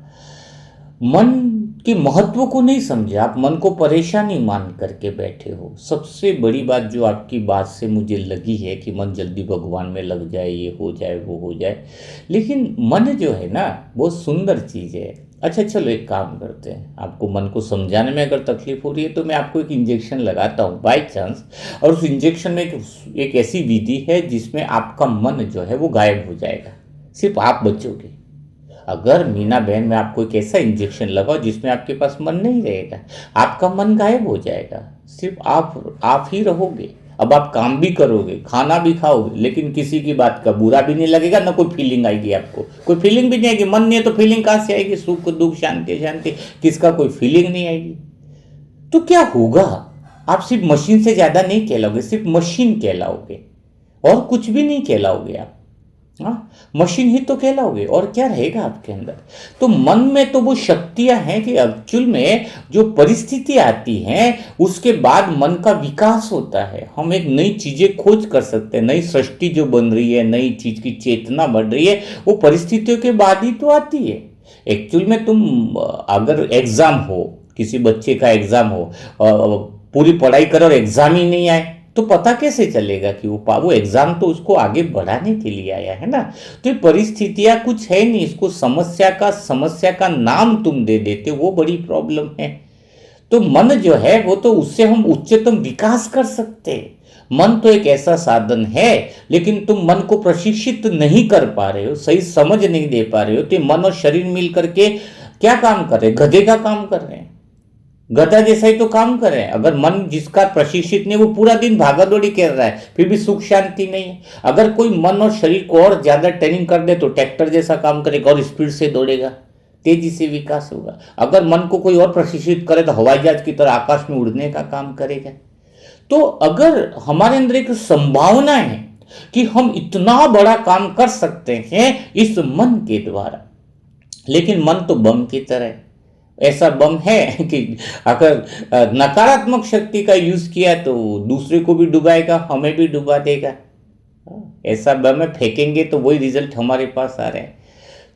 A: मन के महत्व को नहीं समझे, आप मन को परेशानी मान करके बैठे हो। सबसे बड़ी बात जो आपकी बात से मुझे लगी है कि मन जल्दी भगवान में लग जाए, ये हो जाए, वो हो जाए, लेकिन मन जो है ना बहुत सुंदर चीज़ है। अच्छा चलो एक काम करते हैं, आपको मन को समझाने में अगर तकलीफ हो रही है तो मैं आपको एक इंजेक्शन लगाता हूँ बाय चांस, और उस इंजेक्शन में एक ऐसी विधि है जिसमें आपका मन जो है वो गायब हो जाएगा, सिर्फ आप बचोगे। अगर मीना बहन में आपको एक ऐसा इंजेक्शन लगाओ जिसमें आपके पास मन नहीं रहेगा, आपका मन गायब हो जाएगा, सिर्फ आप ही रहोगे। अब आप काम भी करोगे, खाना भी खाओगे, लेकिन किसी की बात का बुरा भी नहीं लगेगा, ना कोई फीलिंग आएगी, आपको कोई फीलिंग भी नहीं आएगी। मन नहीं है तो फीलिंग कहाँ से आएगी, सुख दुख शांति शांति, किसका कोई फीलिंग नहीं आएगी। तो क्या होगा, आप सिर्फ मशीन से ज्यादा नहीं कहलाओगे, सिर्फ मशीन कहलाओगे, और कुछ भी नहीं कहलाओगे आप। हाँ, मशीन ही तो कहलाओगे, और क्या रहेगा आपके अंदर। तो मन में तो वो शक्तियां हैं कि एक्चुअल में जो परिस्थिति आती हैं उसके बाद मन का विकास होता है, हम एक नई चीजें खोज कर सकते हैं, नई सृष्टि जो बन रही है, नई चीज की चेतना बढ़ रही है, वो परिस्थितियों के बाद ही तो आती है। एक्चुअल में तुम अगर एग्जाम हो, किसी बच्चे का एग्जाम हो, पूरी पढ़ाई करो और एग्जाम ही नहीं आए, तो पता कैसे चलेगा कि वो एग्जाम तो उसको आगे बढ़ाने के लिए आया है ना। तो ये परिस्थितियां कुछ है नहीं, इसको समस्या का नाम तुम दे देते, वो बड़ी प्रॉब्लम है। तो मन जो है वो तो उससे हम उच्चतम विकास कर सकते हैं। मन तो एक ऐसा साधन है, लेकिन तुम मन को प्रशिक्षित नहीं कर पा रहे हो, सही समझ नहीं दे पा रहे हो, तो मन और शरीर मिल करके क्या काम कर रहे हैं, गधे का काम कर रहे हैं, गधा जैसा ही तो काम कर रहे हैं। अगर मन जिसका प्रशिक्षित नहीं, वो पूरा दिन भागा दौड़ी कर रहा है, फिर भी सुख शांति नहीं है। अगर कोई मन और शरीर को और ज्यादा ट्रेनिंग कर दे तो ट्रैक्टर जैसा काम करेगा और स्पीड से दौड़ेगा, तेजी से विकास होगा। अगर मन को कोई और प्रशिक्षित करे तो हवाई जहाज की तरह आकाश में उड़ने का काम करेगा। तो अगर हमारे अंदर एक संभावना है कि हम इतना बड़ा काम कर सकते हैं इस मन के द्वारा, लेकिन मन तो बम की तरह है। ऐसा बम है कि अगर नकारात्मक शक्ति का यूज किया तो दूसरे को भी डुबाएगा, हमें भी डुबा देगा। ऐसा बम है, फेंकेंगे तो वही रिजल्ट हमारे पास आ रहे हैं।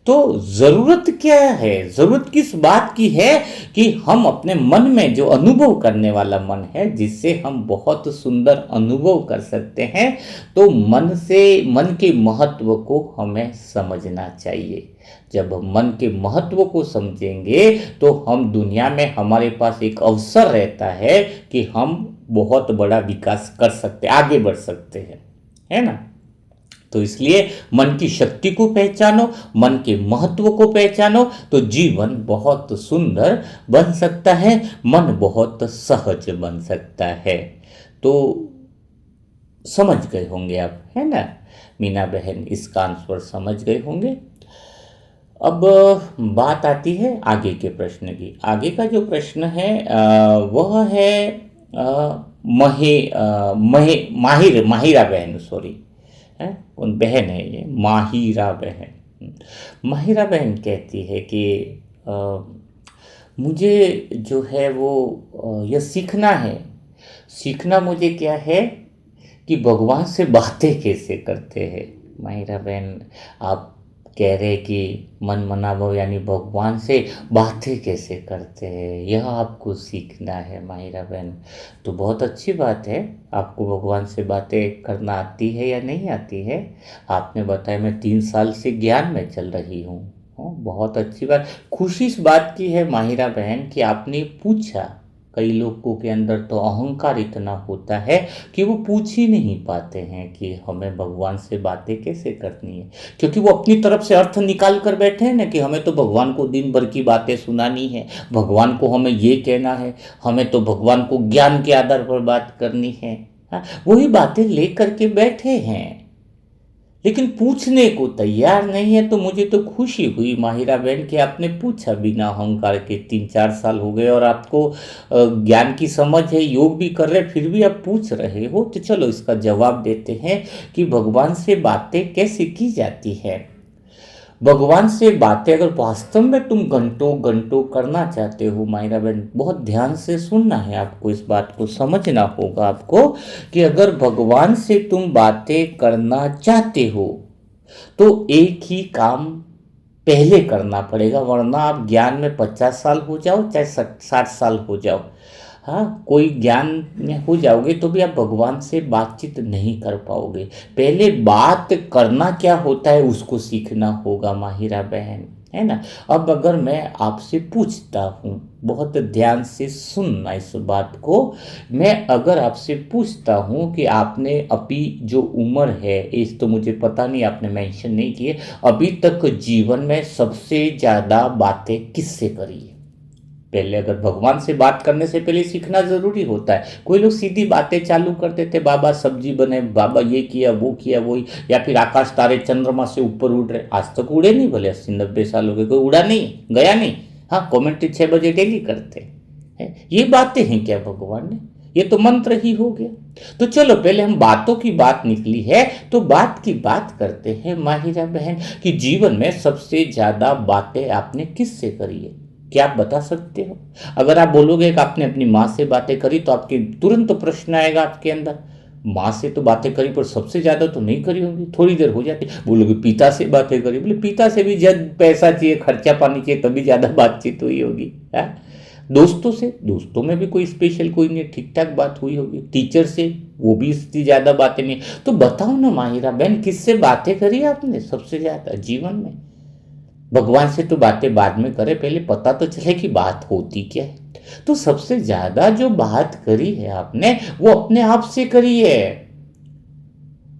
A: तो जरूरत क्या है, जरूरत किस बात की है कि हम अपने मन में जो अनुभव करने वाला मन है, जिससे हम बहुत सुंदर अनुभव कर सकते हैं, तो मन के महत्व को हमें समझना चाहिए। जब हम मन के महत्व को समझेंगे तो हम दुनिया में, हमारे पास एक अवसर रहता है कि हम बहुत बड़ा विकास कर सकते, आगे बढ़ सकते हैं, है ना। तो इसलिए मन की शक्ति को पहचानो, मन के महत्व को पहचानो, तो जीवन बहुत सुंदर बन सकता है, मन बहुत सहज बन सकता है। तो समझ गए होंगे आप, है ना मीना बहन, इसका आंसर समझ गए होंगे। अब बात आती है आगे के प्रश्न की। आगे का जो प्रश्न है वह है माहिरा बहन, सॉरी, है, कौन बहन है ये, माहिरा बहन। माहिरा बहन कहती है कि अ, मुझे जो है वो यह सीखना है। सीखना मुझे क्या है कि भगवान से बातें कैसे करते हैं। माहिरा बहन, आप कह रहे कि मन मनावो यानी भगवान से बातें कैसे करते हैं, यह आपको सीखना है माहिरा बहन। तो बहुत अच्छी बात है, आपको भगवान से बातें करना आती है या नहीं आती है। आपने बताया मैं 3 साल से ज्ञान में चल रही हूँ। बहुत अच्छी बात, खुशी इस बात की है माहिरा बहन कि आपने पूछा। कई लोगों के अंदर तो अहंकार इतना होता है कि वो पूछ ही नहीं पाते हैं कि हमें भगवान से बातें कैसे करनी है, क्योंकि वो अपनी तरफ से अर्थ निकाल कर बैठे हैं ना कि हमें तो भगवान को दिन भर की बातें सुनानी है, भगवान को हमें ये कहना है, हमें तो भगवान को ज्ञान के आधार पर बात करनी है। हाँ, वही बातें लेकर के बैठे हैं, लेकिन पूछने को तैयार नहीं है। तो मुझे तो खुशी हुई माहिरा बहन कि आपने पूछा बिना अहंकार के। 3-4 साल हो गए और आपको ज्ञान की समझ है, योग भी कर रहे, फिर भी आप पूछ रहे हो। तो चलो इसका जवाब देते हैं कि भगवान से बातें कैसे की जाती है। भगवान से बातें अगर वास्तव में तुम घंटों घंटों करना चाहते हो मायरा बहन, बहुत ध्यान से सुनना है आपको, इस बात को समझना होगा आपको कि अगर भगवान से तुम बातें करना चाहते हो तो एक ही काम पहले करना पड़ेगा, वरना आप ज्ञान में 50 साल हो जाओ चाहे 60 साल हो जाओ, हाँ, कोई ज्ञान में हो जाओगे तो भी आप भगवान से बातचीत नहीं कर पाओगे। पहले बात करना क्या होता है उसको सीखना होगा माहिरा बहन, है ना। अब अगर मैं आपसे पूछता हूँ, बहुत ध्यान से सुनना इस बात को, मैं अगर आपसे पूछता हूँ कि आपने अभी जो उम्र है, इस तो मुझे पता नहीं, आपने मेंशन नहीं किए, अभी तक जीवन में सबसे ज़्यादा बातें किससे करी है। पहले अगर भगवान से बात करने से पहले सीखना जरूरी होता है। कोई लोग सीधी बातें चालू कर देते, बाबा सब्जी बने, बाबा ये किया वो किया वही, या फिर आकाश तारे चंद्रमा से ऊपर उड़ रहे। आज तक उड़े नहीं, भले 80-90 साल हो गए, कोई उड़ा नहीं, गया नहीं। हाँ, कमेंट्री 6 बजे डेली करते हैं। ये बातें हैं क्या भगवान ने, ये तो मंत्र ही हो गया। तो चलो पहले हम बातों की बात निकली है तो बात की बात करते हैं माहिरा बहन कि जीवन में सबसे ज्यादा बातें आपने किससे करी है। क्या आप बता सकते हो। अगर आप बोलोगे कि आपने अपनी माँ से बातें करी तो आपके तुरंत प्रश्न आएगा आपके अंदर, माँ से तो बातें करी पर सबसे ज्यादा तो नहीं करी होंगी, थोड़ी देर हो जाती। बोलोगे पिता से बातें करी, बोले पिता से भी जब पैसा चाहिए, खर्चा पानी चाहिए, तभी ज्यादा बातचीत हुई होगी। दोस्तों से, दोस्तों में भी कोई स्पेशल कोई नहीं, ठीक ठाक बात हुई होगी। टीचर से, वो भी इतनी ज्यादा बातें नहीं। तो बताओ ना माहिरा बहन, किससे बातें करी आपने सबसे ज्यादा जीवन में। भगवान से तो बातें बाद में करें, पहले पता तो चले कि बात होती क्या है। तो सबसे ज्यादा जो बात करी है आपने वो अपने आप से करी है।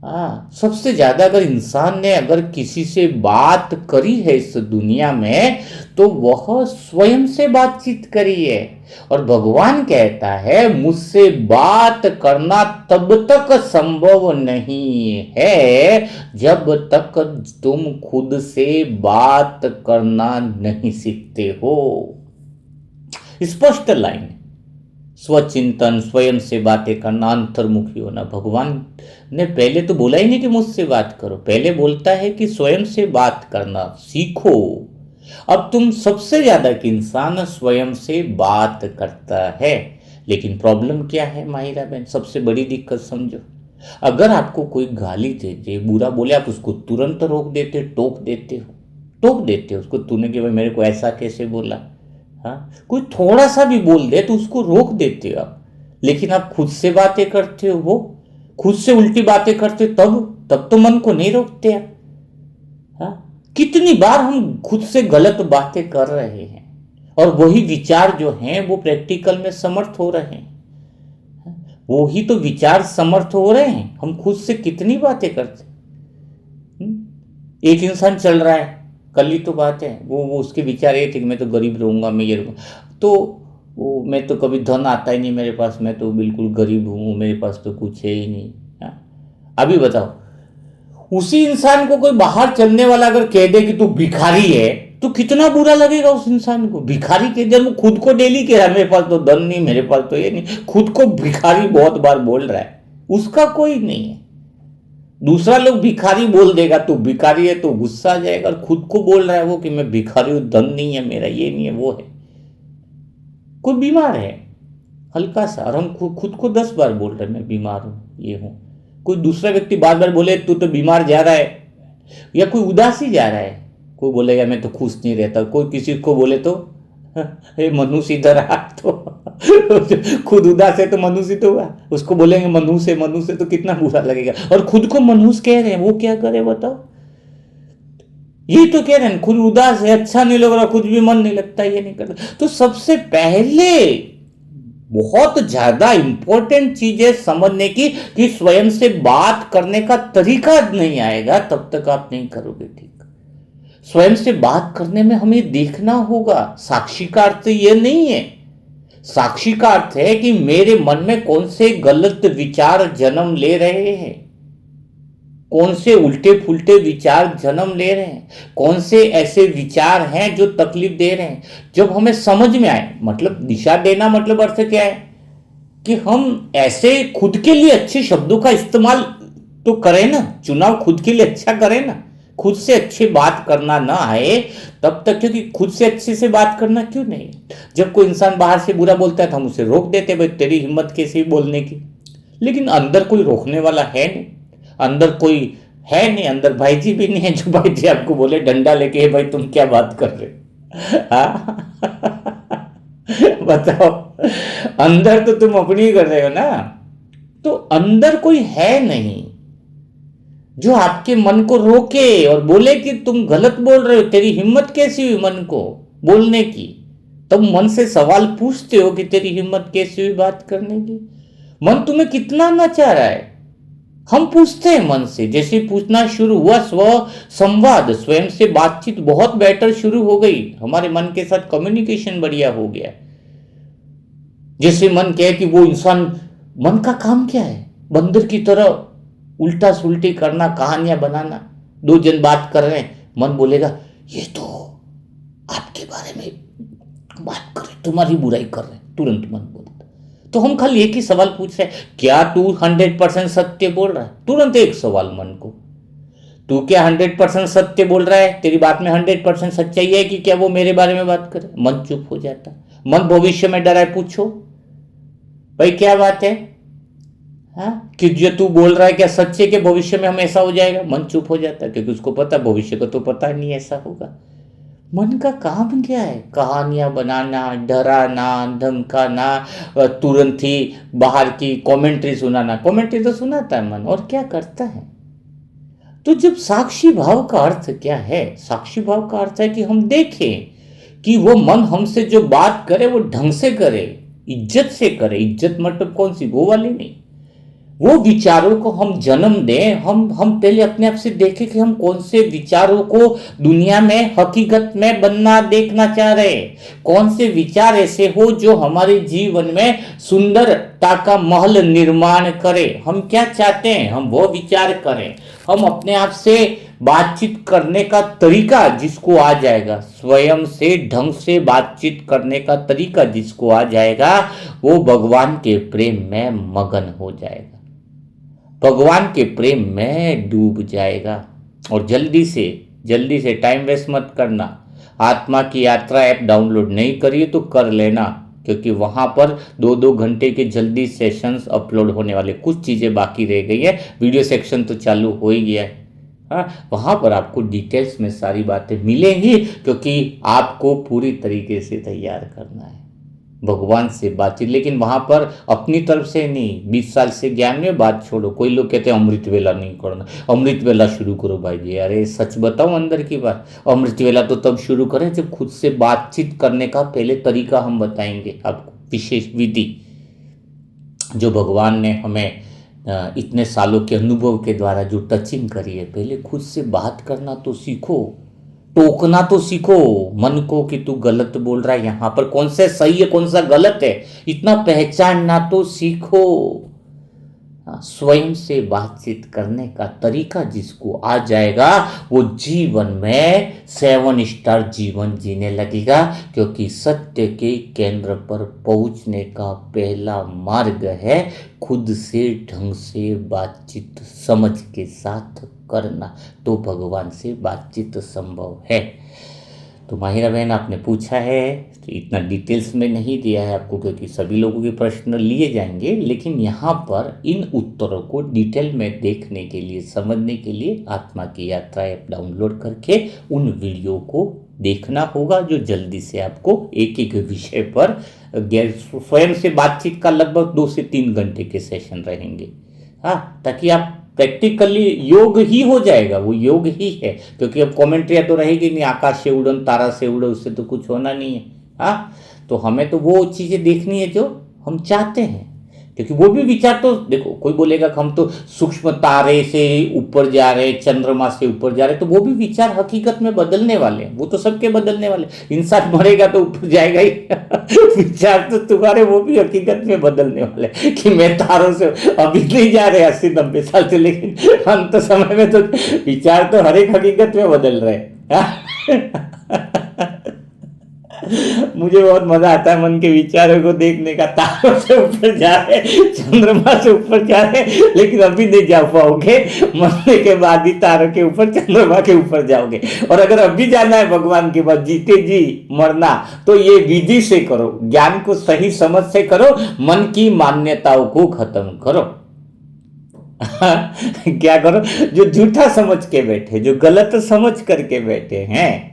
A: हाँ, सबसे ज्यादा अगर इंसान ने अगर किसी से बात करी है इस दुनिया में तो वह स्वयं से बातचीत करी है। और भगवान कहता है मुझसे बात करना तब तक संभव नहीं है जब तक तुम खुद से बात करना नहीं सीखते हो। स्पष्ट लाइन, स्वचिंतन, स्वयं से बातें करना, अंतर्मुखी होना। भगवान ने पहले तो बोला ही नहीं कि मुझसे बात करो, पहले बोलता है कि स्वयं से बात करना सीखो। अब तुम सबसे ज्यादा कि इंसान स्वयं से बात करता है, लेकिन प्रॉब्लम क्या है माहिरा बहन, सबसे बड़ी दिक्कत समझो। अगर आपको कोई गाली दे दे, बुरा बोले, आप उसको तुरंत रोक देते, टोक देते हो उसको, तूने कि भाई मेरे को ऐसा कैसे बोला। हाँ, कोई थोड़ा सा भी बोल दे तो उसको रोक देते हो आप। लेकिन आप खुद से बातें करते हो, वो खुद से उल्टी बातें करते हो, तब तो मन को नहीं रोकते आप। हाँ, कितनी बार हम खुद से गलत बातें कर रहे हैं और वही विचार जो हैं वो प्रैक्टिकल में समर्थ हो रहे हैं। वो ही तो विचार समर्थ हो रहे हैं, हम खुद से कितनी बातें करते। एक इंसान चल रहा है, कल ही तो बात है, वो उसके विचार ये थे कि मैं तो गरीब रहूंगा, मैं ये रहूंगा, तो वो मैं तो कभी धन आता ही नहीं मेरे पास, मैं तो बिल्कुल गरीब हूँ, मेरे पास तो कुछ है ही नहीं। अभी बताओ, उसी इंसान को कोई बाहर चलने वाला अगर कह दे कि तू भिखारी है तो कितना बुरा लगेगा उस इंसान को। भिखारी के जब वो खुद को डेली कह रहा है मेरे पास तो धन नहीं, मेरे पास तो ये नहीं, खुद को भिखारी बहुत बार बोल रहा है, उसका कोई नहीं है। दूसरा लोग भिखारी बोल देगा तो भिखारी है तो गुस्सा आ जाएगा, और खुद को बोल रहा है वो कि मैं भिखारी हूं, धन नहीं है मेरा, ये नहीं है वो है। कोई बीमार है हल्का सा, और हम खुद को 10 बार बोल रहे हैं मैं बीमार हूं, ये हूं। कोई दूसरा व्यक्ति बार बार बोले तू तो बीमार जा रहा है, या कोई उदासी जा रहा है, कोई बोलेगा मैं तो खुश नहीं रहता, कोई किसी को बोले तो हे मनुष्य इधर आ, तो खुद उदास है तो मनुष्य तो हुआ, उसको बोलेंगे मनुष्य तो कितना बुरा लगेगा। और खुद को मनुष्य कह रहे हैं, वो क्या करे बताओ, ये तो कह रहे हैं खुद उदास है, अच्छा नहीं लग रहा, कुछ भी मन नहीं लगता, ये नहीं करता। तो सबसे पहले बहुत ज्यादा इंपॉर्टेंट चीज है समझने की कि स्वयं से बात करने का तरीका नहीं आएगा तब तक आप नहीं करोगे ठीक। स्वयं से बात करने में हमें देखना होगा। साक्षी का अर्थ यह नहीं है, साक्षी का अर्थ है कि मेरे मन में कौन से गलत विचार जन्म ले रहे हैं, कौन से उल्टे फुल्टे विचार जन्म ले रहे हैं, कौन से ऐसे विचार हैं जो तकलीफ दे रहे हैं। जब हमें समझ में आए, मतलब दिशा देना मतलब अर्थ क्या है कि हम ऐसे खुद के लिए अच्छे शब्दों का इस्तेमाल तो करें ना, चुनाव खुद के लिए अच्छा करें ना। खुद से अच्छी बात करना ना आए तब तक, क्योंकि खुद से अच्छे से बात करना क्यों नहीं। जब कोई इंसान बाहर से बुरा बोलता है तो हम उसे रोक देते, भाई तेरी हिम्मत कैसी बोलने की, लेकिन अंदर कोई रोकने वाला है नहीं, अंदर कोई है नहीं, अंदर भाई जी भी नहीं है जो भाई जी आपको बोले डंडा लेके भाई तुम क्या बात कर रहे बताओ, अंदर तो तुम अपनी ही कर रहे हो ना। तो अंदर कोई है नहीं जो आपके मन को रोके और बोले कि तुम गलत बोल रहे हो, तेरी हिम्मत कैसी हुई मन को बोलने की। तब मन से सवाल पूछते हो कि तेरी हिम्मत कैसी हुई बात करने की, मन तुम्हें कितना नचा रहा है। हम पूछते हैं मन से, जैसे पूछना शुरू हुआ स्व संवाद, स्वयं से बातचीत बहुत बेटर शुरू हो गई, हमारे मन के साथ कम्युनिकेशन बढ़िया हो गया। जैसे मन कहे कि वो इंसान, मन का काम क्या है, बंदर की तरह उल्टा सुल्टी करना, कहानियां बनाना। दो जन बात कर रहे हैं, मन बोलेगा ये तो आपके बारे में बात कर रहे, तुम्हारी बुराई कर रहे, तुरंत मन बोलता। तो हम खाली एक ही सवाल पूछ रहे हैं, क्या तू 100% सत्य बोल रहा है। तुरंत एक सवाल मन को, तू क्या 100% सत्य बोल रहा है, तेरी बात में 100% सच्चाई है कि क्या वो मेरे बारे में बात करे। मन चुप हो जाता। मन भविष्य में डरा है, पूछो भाई क्या बात है, हाँ कि जो तू बोल रहा है क्या सच्चे के भविष्य में हम ऐसा हो जाएगा। मन चुप हो जाता है क्योंकि उसको पता भविष्य का तो पता नहीं ऐसा होगा। मन का काम क्या है, कहानियां बनाना, डराना, धमकाना, तुरंत ही बाहर की कमेंट्री सुनाना। कमेंट्री तो सुनाता है मन, और क्या करता है। तो जब साक्षी भाव का अर्थ क्या है, साक्षी भाव का अर्थ है कि हम देखें कि वो मन हमसे जो बात करे वो ढंग से करे, इज्जत से करे। इज्जत मतलब कौन सी, वो वाली नहीं। वो विचारों को हम जन्म दें। हम पहले अपने आप से देखें कि हम कौन से विचारों को दुनिया में हकीकत में बनना देखना चाह रहे हैं। कौन से विचार ऐसे हो जो हमारे जीवन में सुंदरता का महल निर्माण करे। हम क्या चाहते हैं, हम वो विचार करें। हम अपने आप से बातचीत करने का तरीका जिसको आ जाएगा, स्वयं से ढंग से बातचीत करने का तरीका जिसको आ जाएगा, वो भगवान के प्रेम में मगन हो जाएगा, भगवान के प्रेम में डूब जाएगा। और जल्दी से टाइम वेस्ट मत करना। आत्मा की यात्रा ऐप डाउनलोड नहीं करिए तो कर लेना, क्योंकि वहां पर 2-2 घंटे के जल्दी सेशंस अपलोड होने वाले। कुछ चीज़ें बाकी रह गई है, वीडियो सेक्शन तो चालू हो ही गया है। हाँ, वहां पर आपको डिटेल्स में सारी बातें मिलेंगी, क्योंकि आपको पूरी तरीके से तैयार करना है भगवान से बातचीत। लेकिन वहां पर अपनी तरफ से नहीं। 20 साल से ज्ञान में बात छोड़ो। कोई लोग कहते हैं अमृत वेला नहीं करना, अमृत वेला शुरू करो भाई जी। अरे सच बताओ अंदर की बात, अमृत वेला तो तब शुरू करें जब खुद से बातचीत करने का पहले तरीका हम बताएंगे आपको, विशेष विधि जो भगवान ने हमें इतने सालों के अनुभव के द्वारा जो टचिंग करी है। पहले खुद से बात करना तो सीखो, टोकना तो सीखो मन को कि तू गलत बोल रहा है, यहां पर कौन सा सही है कौन सा गलत है, इतना पहचानना तो सीखो। स्वयं से बातचीत करने का तरीका जिसको आ जाएगा वो जीवन में 7 स्टार जीवन जीने लगेगा, क्योंकि सत्य के केंद्र पर पहुंचने का पहला मार्ग है खुद से ढंग से बातचीत समझ के साथ करना, तो भगवान से बातचीत संभव है। तो माहिरा बहन, आपने पूछा है, तो इतना डिटेल्स में नहीं दिया है आपको क्योंकि सभी लोगों के प्रश्न लिए जाएंगे, लेकिन यहाँ पर इन उत्तरों को डिटेल में देखने के लिए, समझने के लिए आत्मा की यात्रा ऐप डाउनलोड करके उन वीडियो को देखना होगा, जो जल्दी से आपको एक एक विषय पर स्वयं से बातचीत का लगभग 2 से 3 घंटे के सेशन रहेंगे। हाँ, ताकि आप प्रैक्टिकली योग ही हो जाएगा, वो योग ही है, क्योंकि अब कमेंट्री तो रहेगी नहीं, आकाश से उड़न तारा से उड़ो, उससे तो कुछ होना नहीं है। हाँ, तो हमें तो वो चीज़ें देखनी है जो हम चाहते हैं, क्योंकि वो भी विचार तो देखो, कोई बोलेगा कि हम तो सूक्ष्म तारे से ऊपर जा रहे, चंद्रमा से ऊपर जा रहे, तो वो भी विचार हकीकत में बदलने वाले हैं, वो तो सबके बदलने वाले। इंसान मरेगा तो ऊपर जाएगा ही विचार तो तुम्हारे वो भी हकीकत में बदलने वाले कि मैं तारों से अभी नहीं जा रहे 80-90 साल से, लेकिन अंत समय में तो विचार तो हर एक हकीकत में बदल रहे हैं। मुझे बहुत मजा आता है मन के विचारों को देखने का। तारों से ऊपर जा रहे, चंद्रमा से ऊपर जा रहे, लेकिन अभी नहीं जा पाओगे, मरने के बाद ही तारों के ऊपर, चंद्रमा के ऊपर जाओगे। और अगर अभी जाना है भगवान के पास, जीते जी मरना, तो ये विधि से करो, ज्ञान को सही समझ से करो, मन की मान्यताओं को खत्म करो। क्या करो? जो झूठा समझ के बैठे, जो गलत समझ करके बैठे हैं,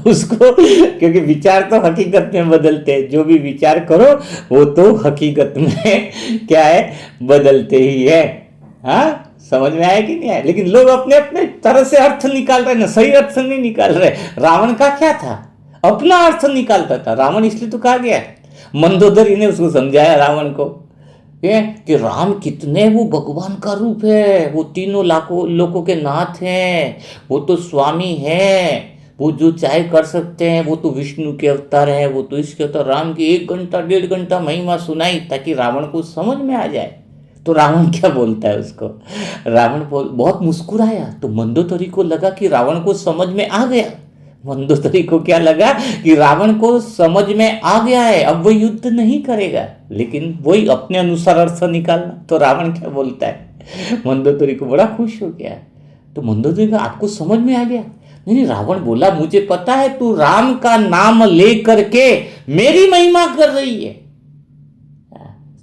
A: उसको, क्योंकि विचार तो हकीकत में बदलते हैं, जो भी विचार करो वो तो हकीकत में क्या है, बदलते ही है। समझ में आया कि नहीं आया? लेकिन लोग अपने अपने तरह से अर्थ निकाल रहे ना, सही अर्थ नहीं निकाल रहे। रावण का क्या था, अपना अर्थ निकालता था। रावण इसलिए तो कहा गया, मंदोदरी ने उसको समझाया रावण को कि राम कितने, वो भगवान का रूप है, वो तीनों लाखों लोगों के नाथ हैं, वो तो स्वामी हैं, वो जो चाहे कर सकते हैं, वो तो विष्णु के अवतार हैं, वो तो इसके अवतार। राम की 1 घंटा 1.5 घंटा महिमा सुनाई ताकि रावण को समझ में आ जाए। तो रावण क्या बोलता है उसको, रावण बहुत मुस्कुराया, तो मंदोदरी को लगा कि रावण को समझ में आ गया। मंदोदरी को क्या लगा कि रावण को समझ में आ गया है, अब वो युद्ध नहीं करेगा, लेकिन वही अपने अनुसार अर्थ निकालना। तो रावण क्या बोलता है, मंदोदरी को बड़ा खुश हो गया। तो मंदोदरी का आपको समझ में आ गया? नहीं, रावण बोला मुझे पता है, तू राम का नाम ले करके मेरी महिमा कर रही है,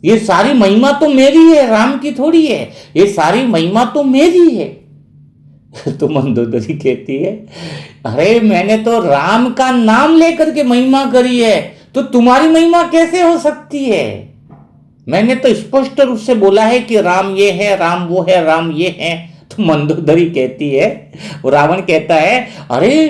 A: ये सारी महिमा तो मेरी है, राम की थोड़ी है, ये सारी महिमा तो मेरी है। तो मंदोदरी कहती है, अरे मैंने तो राम का नाम लेकर के महिमा करी है, तो तुम्हारी महिमा कैसे हो सकती है? मैंने तो स्पष्ट रूप से बोला है कि राम ये है, राम वो है, राम ये है। तो मंदोदरी कहती है, वो रावण कहता है, अरे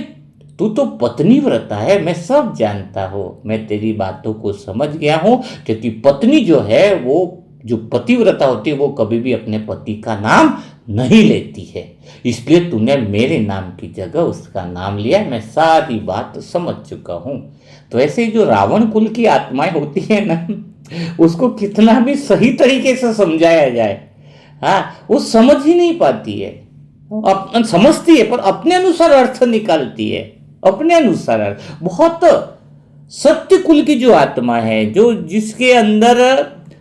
A: तू तो पत्नी व्रता है, मैं सब जानता हूं, मैं तेरी बातों को समझ गया हूं, क्योंकि पत्नी जो है, वो जो पतिव्रता होती है, वो कभी भी अपने पति का नाम नहीं लेती है, इसलिए तूने मेरे नाम की जगह उसका नाम लिया, मैं सारी बात समझ चुका हूं। तो ऐसे जो रावण कुल की आत्माएं होती है ना, उसको कितना भी सही तरीके से समझाया जाए, वो समझ ही नहीं पाती है। समझती है पर अपने अनुसार अर्थ निकालती है, अपने अनुसार अर्थ। बहुत सत्य कुल की जो आत्मा है, जो जिसके अंदर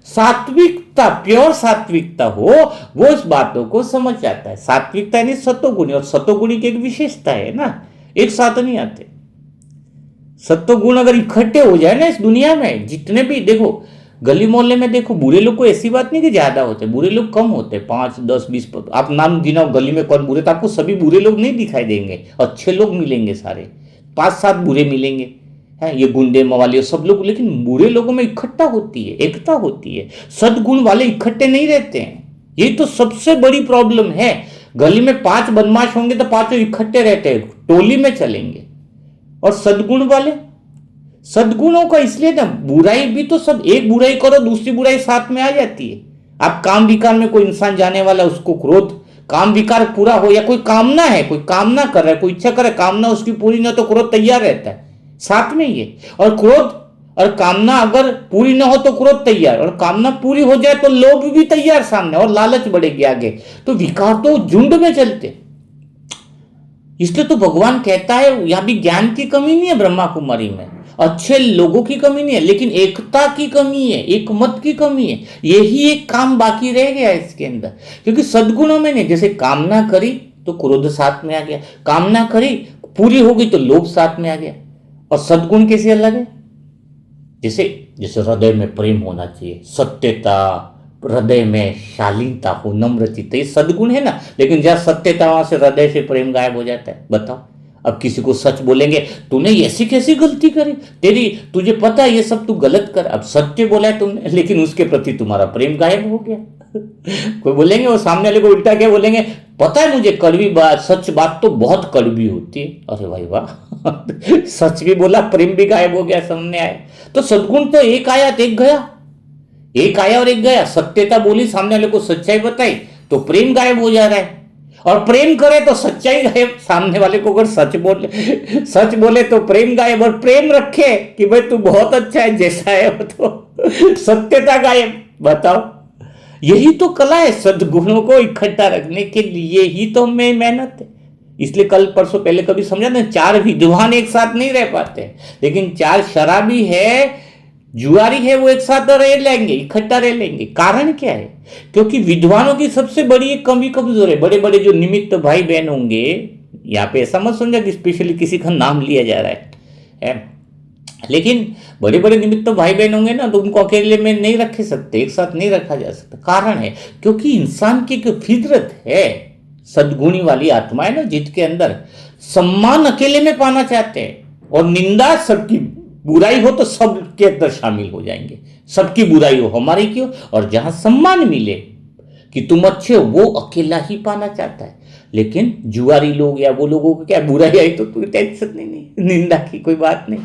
A: सात्विकता, प्योर सात्विकता हो, वो इस बातों को समझ जाता है। सात्विकता यानी सत्वगुणी, और सत्वगुणी की एक विशेषता है ना, एक साथ नहीं आते। सत्वगुण अगर इकट्ठे हो जाए ना इस दुनिया में, जितने भी देखो गली मोहल्ले में देखो, बुरे लोग को ऐसी बात नहीं कि ज्यादा होते, बुरे लोग कम होते, 5, 10, 20। आप नाम गिनाओ गली में कौन बुरे, तो आपको सभी बुरे लोग नहीं दिखाई देंगे, अच्छे लोग मिलेंगे, सारे 5-7 बुरे मिलेंगे, है ये गुंडे मवाली सब लोग। लेकिन बुरे लोगों में इकट्ठा होती है, एकता होती है। सद्गुण वाले इकट्ठे नहीं रहते हैं, ये तो सबसे बड़ी प्रॉब्लम है। गली में 5 बदमाश होंगे तो 5 इकट्ठे रहते हैं, टोली में चलेंगे। और सद्गुण वाले, सद्गुणों का इसलिए ना, बुराई भी तो सब, एक बुराई करो दूसरी बुराई साथ में आ जाती है। आप काम विकार में कोई इंसान जाने वाला, उसको क्रोध, काम विकार पूरा हो, या कोई कामना है, कोई कामना कर रहा है, कोई इच्छा कर रहा है, कामना उसकी पूरी ना तो क्रोध तैयार रहता है साथ में ही है। और क्रोध और कामना अगर पूरी ना हो तो क्रोध तैयार, और कामना पूरी हो जाए तो लोभ भी तैयार सामने, और लालच बढ़ेगी आगे। तो विकार तो झुंड में चलते। इसलिए तो भगवान कहता है यहां भी ज्ञान की कमी नहीं है ब्रह्मा कुमारी में, अच्छे लोगों की कमी नहीं है, लेकिन एकता की कमी है, एक मत की कमी है। यही एक काम बाकी रह गया इसके अंदर, क्योंकि सद्गुणों में नहीं। जैसे कामना करी तो क्रोध साथ में आ गया, कामना करी पूरी हो गई तो लोभ साथ में आ गया। और सद्गुण कैसे अलग है? जैसे जैसे हृदय में प्रेम होना चाहिए, सत्यता, हृदय में शालीनता हो, नम्रचित्त, ये सद्गुण है ना। लेकिन जहां सत्यता वहां से हृदय से प्रेम गायब हो जाता है। बताओ, अब किसी को सच बोलेंगे, तूने ऐसी कैसी गलती करी, तेरी तुझे पता है ये सब तू गलत कर, अब सत्य बोला है तुमने, लेकिन उसके प्रति तुम्हारा प्रेम गायब हो गया। कोई बोलेंगे, वो सामने वाले को उल्टा क्या बोलेंगे, पता है मुझे कड़वी बात, सच बात तो बहुत कड़वी होती है। अरे भाई वाह, सच भी बोला, प्रेम भी गायब हो गया, सामने आए। तो सद्गुण तो एक आया तो एक गया, एक आया और एक गया। सत्यता बोली, सामने वाले को सच्चाई बताई तो प्रेम गायब हो जा रहा है, और प्रेम करे तो सच्चाई गायब। सामने वाले को अगर सच बोले तो प्रेम गायब, और प्रेम रखे कि भाई तू बहुत अच्छा है जैसा है वो, तो सत्यता गायब। बताओ, यही तो कला है, सद्गुणों को इकट्ठा रखने के लिए ही तो हमें मेहनत है। इसलिए कल परसों पहले कभी समझा ना, 4 विद्वान एक साथ नहीं रह पाते, लेकिन 4 शराबी है, जुआरी है, वो एक साथ रह लेंगे, इकट्ठा रह लेंगे। कारण क्या है? क्योंकि विद्वानों की सबसे बड़ी एक कमी कमजोर है। बड़े बड़े जो निमित्त भाई बहन होंगे, यहाँ पे ऐसा मत समझा कि स्पेशली किसी का नाम लिया जा रहा है, लेकिन बड़े बड़े निमित्त भाई बहन होंगे ना, तो उनको अकेले में नहीं रखे सकते, एक साथ नहीं रखा जा सकता। कारण है क्योंकि इंसान की एक फितरत है, सद्गुणी वाली आत्मा है ना, जिसके अंदर सम्मान अकेले में पाना चाहते हैं, और निंदा सबकी, बुराई हो तो सबके अंदर शामिल हो जाएंगे, सबकी बुराई हो हमारी क्यों, और जहां सम्मान मिले कि तुम अच्छे हो, वो अकेला ही पाना चाहता है। लेकिन जुआरी लोग या वो लोगों को क्या, बुराई आई तो कोई टेंशन नहीं, निंदा की कोई बात नहीं।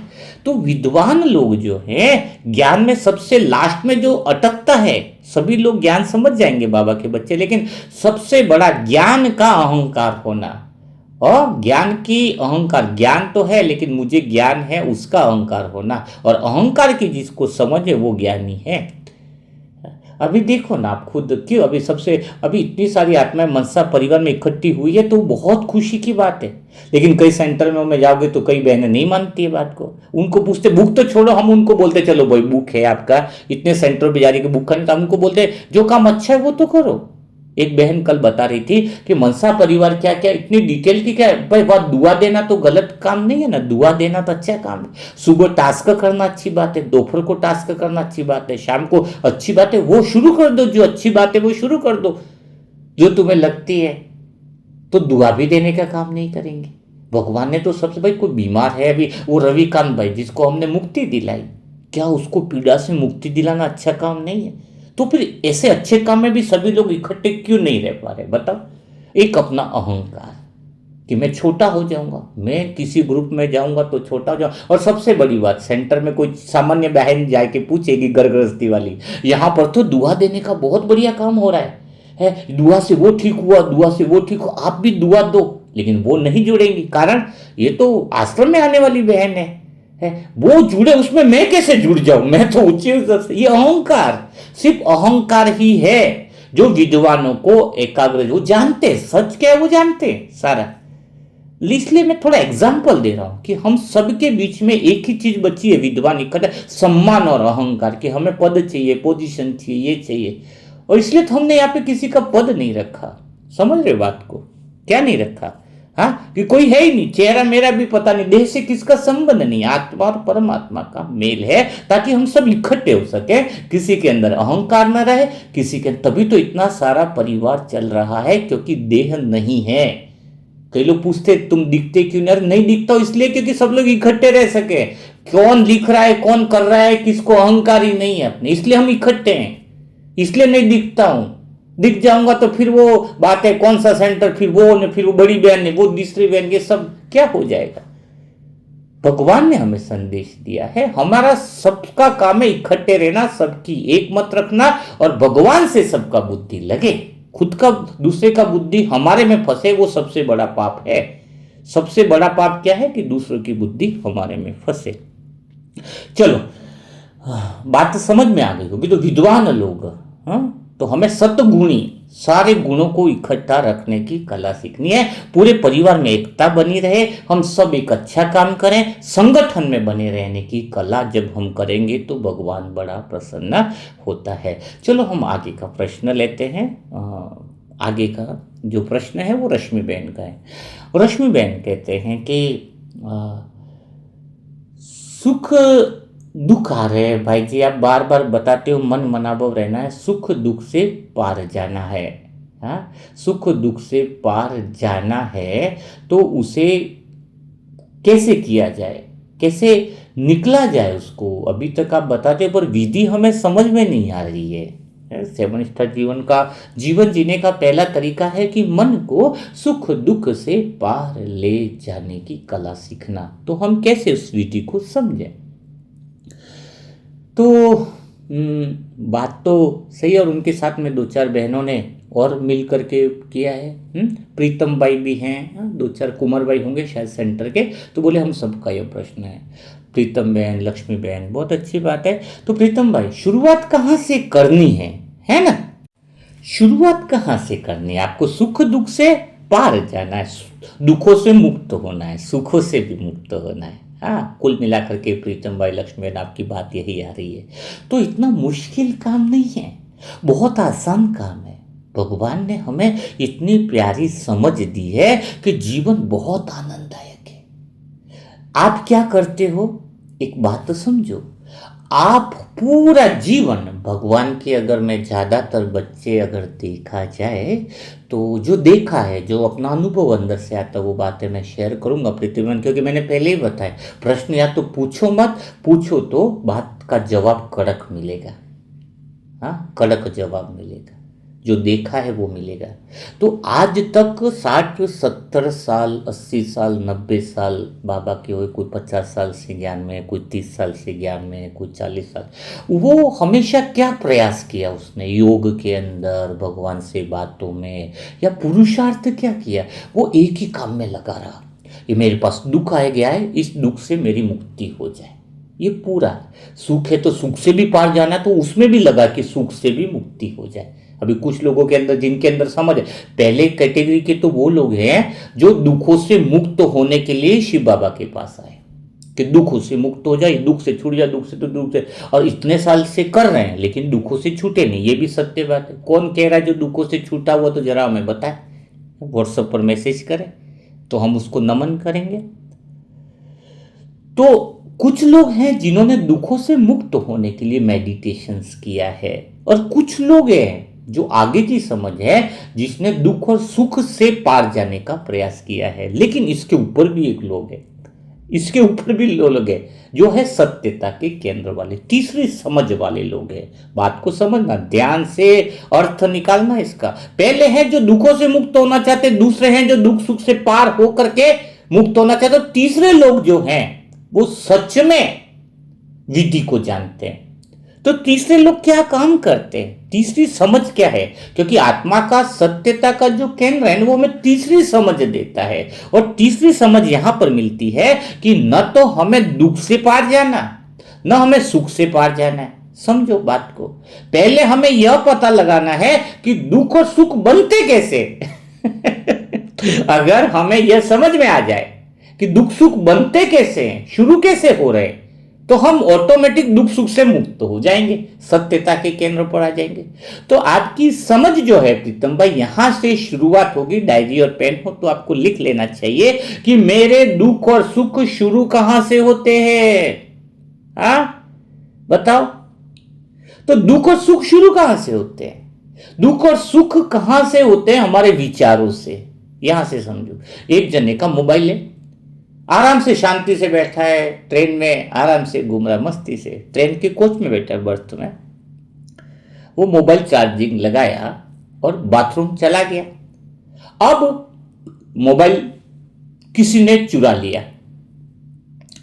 A: तो विद्वान लोग जो हैं, ज्ञान में सबसे लास्ट में जो अटकता है, सभी लोग ज्ञान समझ जाएंगे बाबा के बच्चे, लेकिन सबसे बड़ा ज्ञान का अहंकार होना, और ज्ञान की अहंकार, ज्ञान तो है लेकिन मुझे ज्ञान है उसका अहंकार होना, और अहंकार की जिसको समझ है वो ज्ञानी है। अभी देखो ना आप खुद, क्यों अभी इतनी सारी आत्माएं मनसा परिवार में इकट्ठी हुई है, तो बहुत खुशी की बात है। लेकिन कई सेंटर में जाओगे तो कई बहनें नहीं मानती है बात को। उनको पूछते भूख तो छोड़ो, हम उनको बोलते चलो भाई भूख है आपका, इतने सेंटर पे जा रही है भूखा नहीं, तो हम उनको बोलते जो काम अच्छा है वो तो करो। एक बहन कल बता रही थी कि मनसा परिवार क्या क्या, इतनी डिटेल की क्या भाई बात, दुआ देना तो गलत काम नहीं है ना, दुआ देना तो अच्छा काम है। सुबह टास्क करना अच्छी बात है, दोपहर को टास्क करना अच्छी बात है, शाम को अच्छी बात है वो शुरू कर दो, जो अच्छी बात है वो शुरू कर दो, जो तुम्हें लगती है। तो दुआ भी देने का काम नहीं करेंगे। भगवान ने तो सबसे, भाई कोई बीमार है अभी, वो रविकांत भाई जिसको हमने मुक्ति दिलाई, क्या उसको पीड़ा से मुक्ति दिलाना अच्छा काम नहीं है? तो फिर ऐसे अच्छे काम में भी सभी लोग इकट्ठे क्यों नहीं रह पा रहे? बताओ। एक अपना अहंकार कि मैं छोटा हो जाऊंगा, मैं किसी ग्रुप में जाऊंगा तो छोटा हो जाऊंगा। और सबसे बड़ी बात, सेंटर में कोई सामान्य बहन जाके पूछेगी घर गृहस्थी वाली, यहाँ पर तो दुआ देने का बहुत बढ़िया काम हो रहा है, दुआ से वो ठीक हुआ, दुआ से वो ठीक हुआ, आप भी दुआ दो। लेकिन वो नहीं जुड़ेंगी, कारण ये तो आश्रम में आने वाली बहन है, वो जुड़े, उसमें मैं कैसे जुड़ जाऊं, मैं तो ऊंचे। ये अहंकार, सिर्फ अहंकार ही है जो विद्वानों को एकाग्र, वो जानते सच क्या है, वो जानते सारा। इसलिए मैं थोड़ा एग्जाम्पल दे रहा हूं कि हम सबके बीच में एक ही चीज बची है, विद्वान इकट्ठा, सम्मान और अहंकार, कि हमें पद चाहिए, पोजीशन चाहिए, ये चाहिए। और इसलिए तो हमने यहाँ पे किसी का पद नहीं रखा। समझ रहे बात को? क्या नहीं रखा? हाँ, कि कोई है ही नहीं, चेहरा मेरा भी पता नहीं, देह से किसका संबंध नहीं, आत्मा और परमात्मा का मेल है, ताकि हम सब इकट्ठे हो सके, किसी के अंदर अहंकार न रहे, किसी के, तभी तो इतना सारा परिवार चल रहा है, क्योंकि देह नहीं है। कई लोग पूछते तुम दिखते क्यों नहीं? नहीं दिखता इसलिए क्योंकि सब लोग इकट्ठे रह सके। कौन लिख रहा है, कौन कर रहा है, किसको अहंकार ही नहीं है अपने, इसलिए हम इकट्ठे हैं, इसलिए नहीं दिखता हूं। दिख जाऊंगा तो फिर वो बात है, कौन सा सेंटर, फिर वो बड़ी बहन ने, वो दूसरी बहन, ये सब क्या हो जाएगा? भगवान ने हमें संदेश दिया है, हमारा सबका काम है इकट्ठे रहना, सबकी एक मत रखना, और भगवान से सबका बुद्धि लगे। खुद का, दूसरे का बुद्धि हमारे में फंसे, वो सबसे बड़ा पाप है। सबसे बड़ा पाप क्या है? कि दूसरों की बुद्धि हमारे में फंसे। चलो, बात तो समझ में आ गई होगी। तो विद्वान लोग, हाँ, तो हमें सतगुणी सारे गुणों को इकट्ठा रखने की कला सीखनी है। पूरे परिवार में एकता बनी रहे, हम सब एक अच्छा काम करें, संगठन में बने रहने की कला जब हम करेंगे तो भगवान बड़ा प्रसन्न होता है। चलो हम आगे का प्रश्न लेते हैं। आगे का जो प्रश्न है वो रश्मि बहन का है। रश्मि बहन कहते हैं कि सुख दुख आ रहे हैं भाई जी, आप बार बार बताते हो मन मनाबव रहना है, सुख दुख से पार जाना है। हाँ, सुख दुख से पार जाना है तो उसे कैसे किया जाए, कैसे निकला जाए उसको? अभी तक आप बताते हो पर विधि हमें समझ में नहीं आ रही है। सेवन स्टार जीवन का जीवन जीने का पहला तरीका है कि मन को सुख दुख से पार ले जाने की कला सीखना। तो हम कैसे उस विधि को समझें? तो बात तो सही है, और उनके साथ में दो चार बहनों ने और मिल करके किया है। प्रीतम बाई भी हैं, दो चार कुमार बाई होंगे शायद सेंटर के, तो बोले हम सबका ये प्रश्न है। प्रीतम बहन, लक्ष्मी बहन, बहुत अच्छी बात है। तो प्रीतम भाई, शुरुआत कहाँ से करनी है ना? शुरुआत कहाँ से करनी है? आपको सुख दुख से पार जाना है, दुखों से मुक्त होना है, सुखों से भी मुक्त होना है। हाँ, कुल मिलाकर के प्रीतम भाई, लक्ष्मी बहन, आपकी बात यही आ रही है। तो इतना मुश्किल काम नहीं है, बहुत आसान काम है। भगवान ने हमें इतनी प्यारी समझ दी है कि जीवन बहुत आनंददायक है। आप क्या करते हो, एक बात तो समझो, आप पूरा जीवन भगवान के, अगर मैं ज़्यादातर बच्चे अगर देखा जाए तो जो देखा है, जो अपना अनुभव अंदर से आता है, वो बातें मैं शेयर करूंगा प्रतिबंध, क्योंकि मैंने पहले ही बताया, प्रश्न या तो पूछो मत, पूछो तो बात का जवाब कड़क मिलेगा। हाँ, कड़क जवाब मिलेगा, जो देखा है वो मिलेगा। तो आज तक 60-70 साल, 80 साल, 90 साल बाबा के हुए, कोई 50 साल से ज्ञान में, कोई 30 साल से ज्ञान में, कोई 40 साल, वो हमेशा क्या प्रयास किया उसने योग के अंदर, भगवान से बातों में, या पुरुषार्थ क्या किया? वो एक ही काम में लगा रहा, ये मेरे पास दुख आ गया है, इस दुख से मेरी मुक्ति हो जाए। ये पूरा सुख है तो सुख से भी पार जाना, तो उसमें भी लगा कि सुख से भी मुक्ति हो जाए। अभी कुछ लोगों के अंदर, जिनके अंदर समझ है, पहले कैटेगरी के तो वो लोग हैं जो दुखों से मुक्त होने के लिए शिव बाबा के पास आए कि दुखों से मुक्त हो जाए, दुख से छूट जाए, दुख से तो दुख से, और इतने साल से कर रहे हैं लेकिन दुखों से छूटे नहीं। ये भी सत्य बात है। कौन कह रहा है जो दुखों से छूटा हुआ? तो जरा हमें बताए, व्हाट्सएप पर मैसेज करें तो हम उसको नमन करेंगे। तो कुछ लोग हैं जिन्होंने दुखों से मुक्त होने के लिए मेडिटेशंस किया है, और कुछ लोग हैं जो आगे की समझ है, जिसने दुख और सुख से पार जाने का प्रयास किया है। लेकिन इसके ऊपर भी एक लोग है, इसके ऊपर भी लोग हैं जो है सत्यता के केंद्र वाले, तीसरी समझ वाले लोग हैं। बात को समझना, ध्यान से अर्थ निकालना इसका। पहले हैं जो दुखों से मुक्त होना चाहते, दूसरे हैं जो दुख सुख से पार होकर के मुक्त होना चाहते, तीसरे लोग जो हैं वो सच में विधि को जानते हैं। तो तीसरे लोग क्या काम करते हैं, तीसरी समझ क्या है? क्योंकि आत्मा का, सत्यता का जो केंद्र है वो हमें तीसरी समझ देता है, और तीसरी समझ यहां पर मिलती है कि न तो हमें दुख से पार जाना, न हमें सुख से पार जाना है। समझो बात को, पहले हमें यह पता लगाना है कि दुख और सुख बनते कैसे। अगर हमें यह समझ में आ जाए कि दुख सुख बनते कैसे हैं, शुरू कैसे हो रहे हैं, तो हम ऑटोमेटिक दुख सुख से मुक्त हो जाएंगे, सत्यता के केंद्र पर आ जाएंगे। तो आपकी समझ जो है प्रीतम भाई, यहां से शुरुआत होगी। डायरी और पेन हो तो आपको लिख लेना चाहिए कि मेरे दुख और सुख शुरू कहां से होते हैं। हाँ, बताओ, तो दुख और सुख शुरू कहां से होते हैं? दुख और सुख कहां से होते हैं? हमारे विचारों से। यहां से समझो, एक जने का मोबाइल है, आराम से शांति से बैठा है, ट्रेन में आराम से घूम रहा है, मस्ती से, ट्रेन के कोच में बैठा है, बर्थ में, वो मोबाइल चार्जिंग लगाया और बाथरूम चला गया। अब मोबाइल किसी ने चुरा लिया,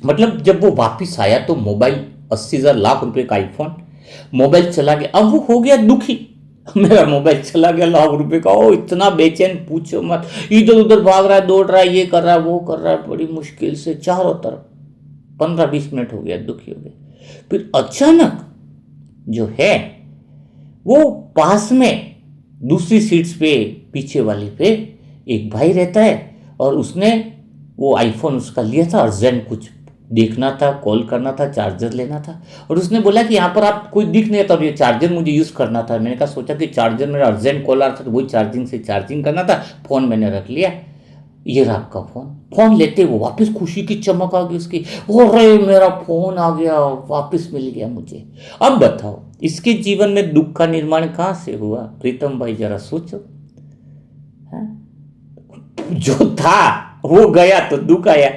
A: मतलब जब वो वापिस आया तो मोबाइल 80,000 लाख रुपए का आईफोन, मोबाइल चला गया। अब वो हो गया दुखी, मेरा मोबाइल चला गया लाख रुपए का। ओ इतना बेचैन, पूछो मत, इधर उधर भाग रहा है, दौड़ रहा है, ये कर रहा है, वो कर रहा है, बड़ी मुश्किल से चारों तरफ। 15-20 मिनट हो गया, दुखी हो गया। फिर अचानक जो है वो पास में दूसरी सीट्स पे पीछे वाली पे एक भाई रहता है और उसने वो आईफोन उसका लिया था, अर्जेंट कुछ देखना था, कॉल करना था, चार्जर लेना था और उसने बोला कि यहाँ पर आप कोई दिख नहीं था और ये चार्जर मुझे यूज़ करना था। मैंने कहा सोचा कि चार्जर मेरा अर्जेंट कॉल आ रहा था तो वही चार्जिंग से चार्जिंग करना था, फ़ोन मैंने रख लिया, ये रहा आपका फ़ोन। फ़ोन लेते वो वापस खुशी की चमक आ गई उसकी, अरे मेरा फ़ोन आ गया, वापस मिल गया मुझे। अब बताओ इसके जीवन में दुख का निर्माण कहाँ से हुआ प्रीतम भाई, जरा सोचो। जो था वो गया तो दुख आया,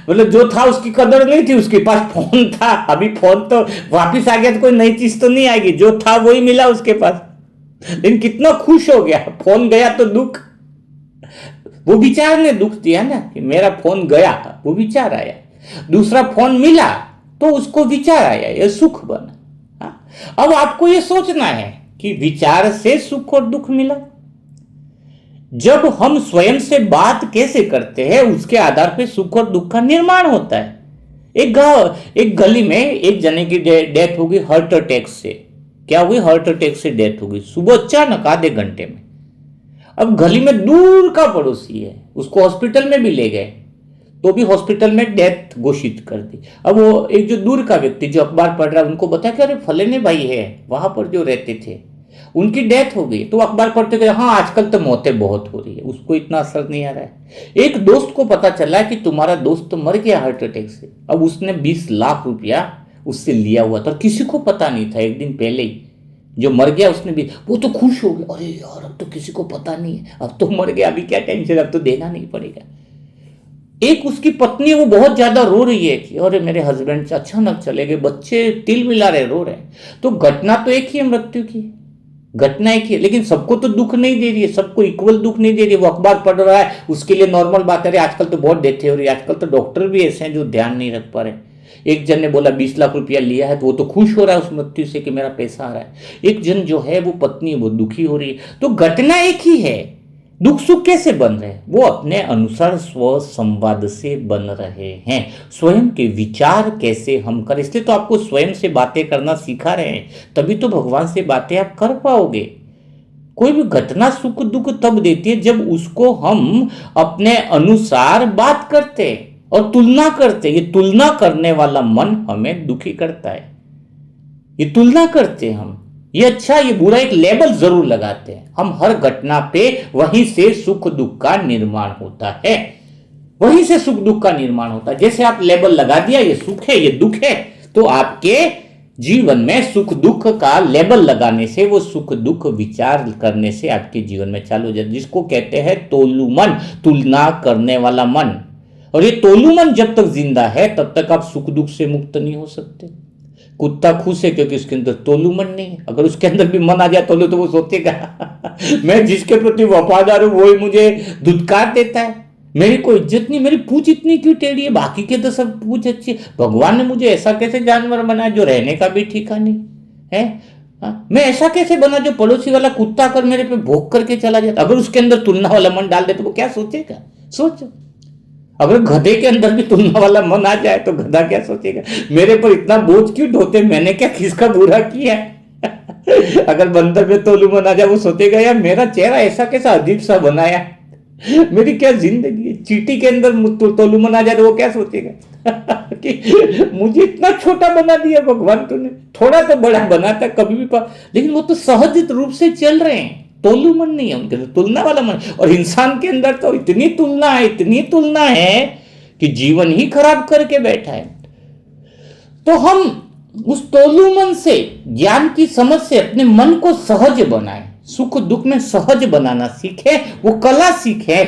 A: मतलब जो था उसकी कदर नहीं थी, उसके पास फोन था, अभी फोन तो वापिस आ गया तो कोई नई चीज तो नहीं आएगी, जो था वही मिला उसके पास, लेकिन कितना खुश हो गया। फोन गया तो दुख, वो विचार ने दुख दिया ना कि मेरा फोन गया, वो विचार आया। दूसरा फोन मिला तो उसको विचार आया, ये सुख बना। अब आपको ये सोचना है कि विचार से सुख और दुख मिला। जब हम स्वयं से बात कैसे करते हैं उसके आधार पर सुख और दुख का निर्माण होता है। एक गली में एक जने की डेथ हो गई हार्ट अटैक से। क्या हुई? हार्ट अटैक से डेथ हो गई सुबह अचानक आधे घंटे में। अब गली में दूर का पड़ोसी है, उसको हॉस्पिटल में भी ले गए तो भी हॉस्पिटल में डेथ घोषित कर दी। अब वो एक जो दूर का व्यक्ति जो अखबार पढ़ रहा है उनको बताया कि अरे फलाने भाई है वहां पर जो रहते थे उनकी डेथ हो गई। तो अखबार पढ़ते गए, हाँ आजकल तो मौतें बहुत हो रही है, उसको इतना असर नहीं आ रहा है। एक दोस्त को पता चला कि तुम्हारा दोस्त तो मर गया हार्ट अटैक से। अब उसने 20 लाख रुपया उससे लिया हुआ था और किसी को पता नहीं था, एक दिन पहले ही जो मर गया उसने भी, वो तो खुश हो गया, अरे यार अब तो किसी को पता नहीं है, अब तो मर गया, अभी क्या टेंशन, अब तो देना नहीं पड़ेगा। एक उसकी पत्नी वो बहुत ज्यादा रो रही है कि अरे मेरे हस्बैंड अचानक चले गए, बच्चे तिल मिला रहे, रो रहे। तो घटना तो एक ही है, मृत्यु की घटना एक ही है, लेकिन सबको तो दुख नहीं दे रही है, सबको इक्वल दुख नहीं दे रही है। वो अखबार पढ़ रहा है उसके लिए नॉर्मल बात है, आजकल तो बहुत डेथें हो रही है, आजकल तो डॉक्टर भी ऐसे हैं जो ध्यान नहीं रख पा रहे। एक जन ने बोला 20 लाख रुपया लिया है तो वो तो खुश हो रहा है उस मृत्यु से कि मेरा पैसा आ रहा है। एक जन जो है वो पत्नी वो दुखी हो रही है। तो घटना एक ही है, दुख सुख कैसे बन रहे हैं? वो अपने अनुसार स्व संवाद से बन रहे हैं। स्वयं के विचार कैसे हम करें, इसलिए तो आपको स्वयं से बातें करना सिखा रहे हैं, तभी तो भगवान से बातें आप कर पाओगे। कोई भी घटना सुख दुख तब देती है जब उसको हम अपने अनुसार बात करते हैं और तुलना करते। ये तुलना करने वाला मन हमें दुखी करता है। ये तुलना करते हम, ये अच्छा ये बुरा एक लेबल जरूर लगाते हैं हम हर घटना पे। वहीं से सुख दुख का निर्माण होता है, वहीं से सुख दुख का निर्माण होता है। जैसे आप लेबल लगा दिया ये सुख है ये दुख है, तो आपके जीवन में सुख दुख का लेबल लगाने से, वो सुख दुख विचार करने से आपके जीवन में चालू हो जाता है, जिसको कहते हैं तोलू मन, तुलना करने वाला मन। और ये तोलू मन जब तक जिंदा है तब तक आप सुख दुख से मुक्त नहीं हो सकते। कुत्ता खुश है क्योंकि उसके अंदर तोलू मन नहीं है। अगर उसके अंदर भी मन आ जाए तोलू तो वो सोचेगा मैं जिसके प्रति वफादार हूं वही मुझे धुतकार देता है, मेरी कोई इज्जत नहीं, मेरी पूछ इतनी क्यों टेढ़ी है, बाकी के तो सब पूछ अच्छी। भगवान ने मुझे ऐसा कैसे जानवर बनाया जो रहने का भी ठिकाना नहीं है? मैं ऐसा कैसे बना जो पड़ोसी वाला कुत्ता कर मेरे पे भोग करके चला जाता। अगर उसके अंदर तुलना वाला मन डाल दे तो वो क्या सोचेगा? सोचो, अगर गधे के अंदर भी तुलना वाला मन आ जाए तो गधा क्या सोचेगा, मेरे पर इतना बोझ क्यों ढोते, मैंने क्या किसका बुरा किया अगर बंदर में तोलू मन आ जाए वो सोचेगा यार मेरा चेहरा ऐसा कैसा अजीब सा बनाया, मेरी क्या जिंदगी है। चींटी के अंदर तोलू मन आ जाए तो वो क्या सोचेगा कि मुझे इतना छोटा बना दिया भगवान तूने, थोड़ा तो बड़ा बनाता कभी भी लेकिन वो तो सहज रूप से चल रहे हैं, तोलू मन नहीं है उनके अंदर, तुलना वाला मन। और इंसान के अंदर तो इतनी तुलना है कि जीवन ही खराब करके बैठा है। तो हम उस तोलू मन से, ज्ञान की समझ से अपने मन को सहज बनाए, सुख दुख में सहज बनाना सीखे, वो कला सीखे,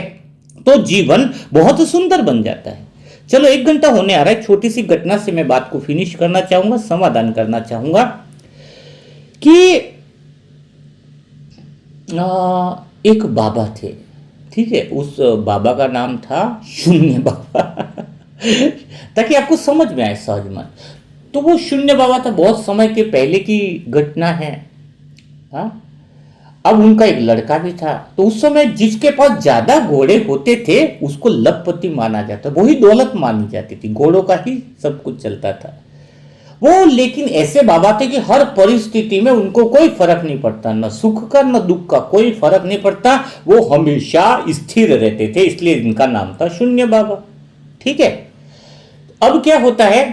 A: तो जीवन बहुत सुंदर बन जाता है। चलो 1 घंटा होने आ रहा है, छोटी सी घटना से मैं बात को फिनिश करना चाहूंगा, समाधान करना चाहूंगा कि एक बाबा थे, ठीक है, उस बाबा का नाम था शून्य बाबा ताकि आपको समझ में आए सहज मन। तो वो शून्य बाबा था, बहुत समय के पहले की घटना है। हाँ, अब उनका एक लड़का भी था। तो उस समय जिसके पास ज्यादा घोड़े होते थे उसको लखपति माना जाता, वही दौलत मानी जाती थी, घोड़ों का ही सब कुछ चलता था। वो लेकिन ऐसे बाबा थे कि हर परिस्थिति में उनको कोई फर्क नहीं पड़ता, न सुख का न दुख का कोई फर्क नहीं पड़ता, वो हमेशा स्थिर रहते थे, इसलिए इनका नाम था शून्य बाबा। ठीक है। अब क्या होता है,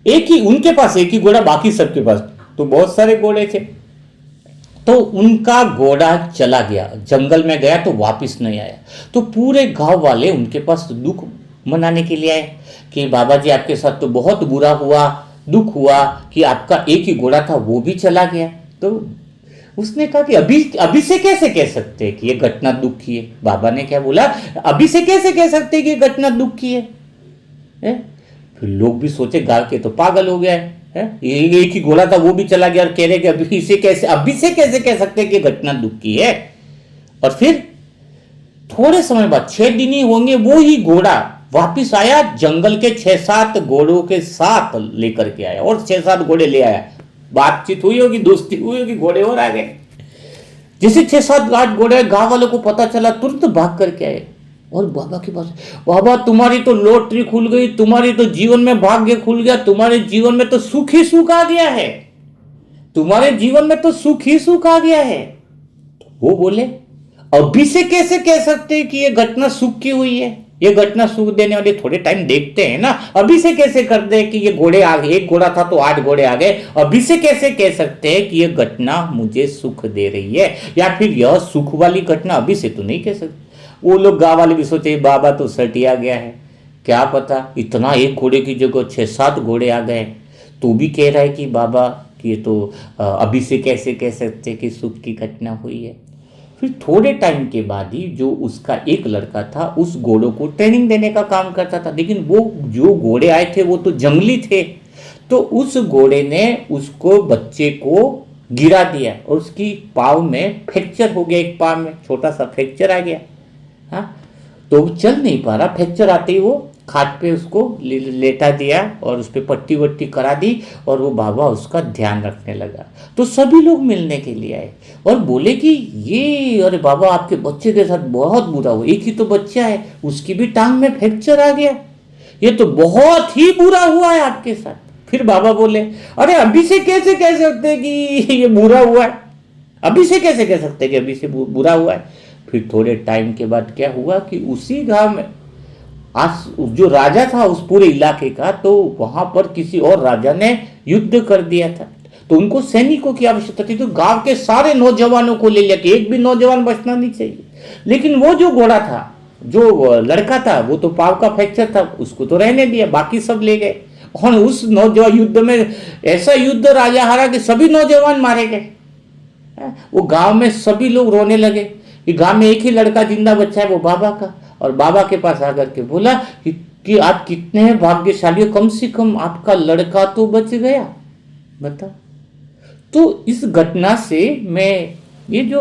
A: एक ही उनके पास एक ही घोड़ा, बाकी सबके पास तो बहुत सारे घोड़े थे। तो उनका घोड़ा चला गया, जंगल में गया तो वापस नहीं आया। तो पूरे गांव वाले उनके पास दुख मनाने के लिए आए कि बाबा जी आपके साथ तो बहुत बुरा हुआ, दुख हुआ कि आपका एक ही घोड़ा था वो भी चला गया। तो उसने कहा कि अभी अभी से कैसे कह सकते हैं कि ये घटना दुख की है। बाबा ने क्या बोला, अभी से कैसे कह सकते हैं कि ये घटना दुख की है? फिर लोग भी सोचे गांव के तो पागल हो गया है, एक ही घोड़ा था वो भी चला गया और कह रहे कि अभी से कैसे कह सकते हैं कि घटना दुख की है। और फिर थोड़े समय बाद 6 दिन ही होंगे, वो ही घोड़ा वापिस आया, जंगल के 6-7 घोड़ों के साथ लेकर के आया, और 6-7 घोड़े ले आया। बातचीत हुई होगी, दोस्ती हुई होगी, घोड़े और आ गए। जैसे 6-7 घोड़े गांव वालों को पता चला, तुरंत भाग करके आए और बाबा के पास, बाबा तुम्हारी तो लॉटरी खुल गई, तुम्हारी तो जीवन में भाग्य खुल गया, तुम्हारे जीवन में तो सुख ही सुख आ गया है, तुम्हारे जीवन में तो सुख ही सुख आ गया है। वो बोले अभी से कैसे कह सकते हैं कि ये घटना सुख की हुई है, ये घटना सुख देने वाली, थोड़े टाइम देखते हैं ना, अभी से कैसे कर दे कि ये घोड़े आ गए, एक घोड़ा था तो 8 घोड़े आ गए, अभी से कैसे कह सकते हैं कि ये घटना मुझे सुख दे रही है, या फिर यह सुख वाली घटना अभी से तो नहीं कह सकते। वो लोग गांव वाले भी सोचे बाबा तो सटिया गया है, क्या पता इतना एक घोड़े की जगह 6-7 घोड़े आ गए, तो भी कह रहा है कि बाबा कि ये तो अभी से कैसे कह सकते कि सुख की घटना हुई है। फिर थोड़े टाइम के बाद ही जो उसका एक लड़का था, उस घोड़ों को ट्रेनिंग देने का काम करता था, लेकिन वो जो घोड़े आए थे वो तो जंगली थे। तो उस घोड़े ने उसको बच्चे को गिरा दिया और उसकी पाँव में फ्रैक्चर हो गया, एक पाँव में छोटा सा फ्रैक्चर आ गया। हाँ, तो वो चल नहीं पा रहा, फ्रैक्चर आते ही वो खाट पे उसको लेटा दिया और उस पर पट्टी वट्टी करा दी, और वो बाबा उसका ध्यान रखने लगा। तो सभी लोग मिलने के लिए आए और बोले कि ये अरे बाबा आपके बच्चे के साथ बहुत बुरा हुआ, एक ही तो बच्चा है, उसकी भी टांग में फ्रैक्चर आ गया, ये तो बहुत ही बुरा हुआ है आपके साथ। फिर बाबा बोले अरे अभी से कैसे कह सकते कि ये बुरा हुआ है, अभी से कैसे कह सकते कि अभी से बुरा हुआ है। फिर थोड़े टाइम के बाद क्या हुआ कि उसी गांव में आज जो राजा था उस पूरे इलाके का, तो वहां पर किसी और राजा ने युद्ध कर दिया था, तो उनको सैनिकों की आवश्यकता थी, तो गांव के सारे नौजवानों को ले लिया कि एक भी नौजवान बचना नहीं चाहिए। लेकिन वो जो घोड़ा था, जो लड़का था, वो तो पाँव का फ्रैक्चर था, उसको तो रहने दिया, बाकी सब ले गए। और उस नौजवान युद्ध में ऐसा युद्ध राजा हारा कि सभी नौजवान मारे गए। वो गांव में सभी लोग रोने लगे कि गांव में एक ही लड़का जिंदा बच्चा है, वो बाबा का। और बाबा के पास आकर के बोला कि आप कितने भाग्यशाली हो, कम से कम आपका लड़का तो बच गया, बता। तो इस घटना से मैं ये जो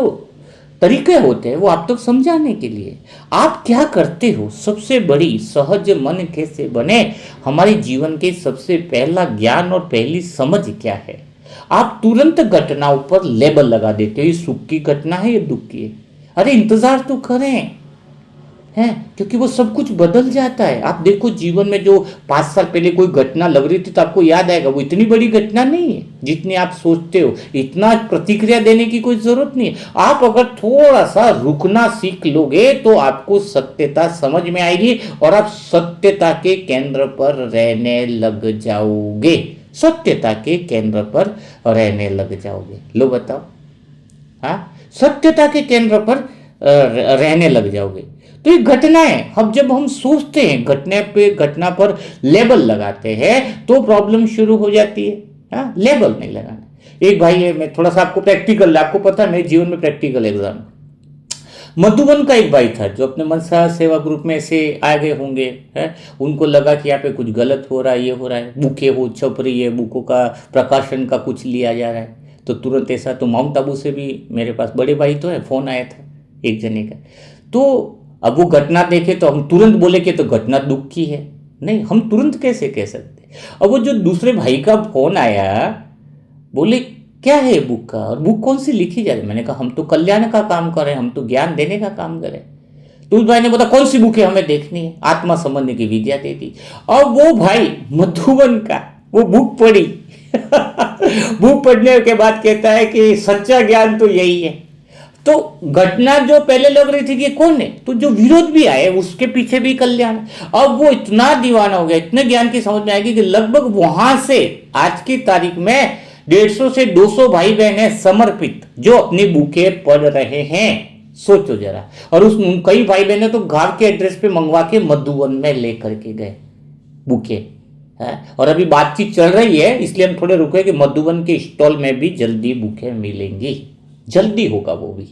A: तरीके होते हैं वो आप तक समझाने के लिए, आप क्या करते हो, सबसे बड़ी सहज मन कैसे बने, हमारे जीवन के सबसे पहला ज्ञान और पहली समझ क्या है। आप तुरंत घटनाओं पर लेबल लगा देते हो, ये सुख की घटना है, ये दुख की है। अरे इंतजार तो करें, है, क्योंकि वो सब कुछ बदल जाता है। आप देखो जीवन में जो 5 साल पहले कोई घटना लग रही थी तो आपको याद आएगा वो इतनी बड़ी घटना नहीं है जितनी आप सोचते हो, इतना प्रतिक्रिया देने की कोई जरूरत नहीं है। आप अगर थोड़ा सा रुकना सीख लोगे तो आपको सत्यता समझ में आएगी और आप सत्यता के केंद्र पर रहने लग जाओगे, सत्यता के केंद्र पर रहने लग जाओगे। लो बताओ, हाँ, सत्यता के केंद्र पर रहने लग जाओगे। तो ये घटनाएं, अब जब हम सोचते हैं घटना पर लेबल लगाते हैं तो प्रॉब्लम शुरू हो जाती है। हाँ, लेबल नहीं लगाना। एक भाई है, मैं थोड़ा सा आपको प्रैक्टिकल, आपको पता है मेरे जीवन में प्रैक्टिकल एग्जाम, मधुबन का एक भाई था जो अपने मनसा सेवा ग्रुप में ऐसे आ गए होंगे, है, उनको लगा कि यहाँ पे कुछ गलत हो रहा है, ये हो रहा है, बुके हो छप रही है, बुकों का प्रकाशन का कुछ लिया जा रहा है। तो तुरंत ऐसा, तो माउंट आबू से भी मेरे पास बड़े भाई तो है, फोन आया था एक जने का। तो अब वो घटना देखे तो हम तुरंत बोले कि तो घटना दुख की है, नहीं, हम तुरंत कैसे कह सकते। अब वो जो दूसरे भाई का फोन आया, बोले क्या है बुक का, और बुक कौन सी लिखी जा रही। मैंने कहा हम तो कल्याण का काम कर रहे हैं, हम तो ज्ञान देने का काम करें। तो उस भाई ने बोला कौन सी बुक है, हमें देखनी है, आत्मा संबंधी की विद्या दे दी। और वो भाई मधुबन का वो बुक पढ़ी बुक पढ़ने के बाद कहता है कि सच्चा ज्ञान तो यही है। तो घटना जो पहले लग रही थी कि कौन है, तो जो विरोध भी आए उसके पीछे भी कल्याण। अब वो इतना दीवाना हो गया, इतने ज्ञान की समझ में आएगी कि लगभग वहां से आज की तारीख में 150 से 200 भाई बहन है समर्पित, जो अपनी बुकें पढ़ रहे हैं। सोचो जरा। और उस कई भाई बहन तो घर के एड्रेस पे मंगवा के मधुबन में लेकर के गए बुके है। और अभी बातचीत चल रही है, इसलिए हम थोड़े रुके कि मधुबन के स्टॉल में भी जल्दी बुकें मिलेंगी, जल्दी होगा वो भी।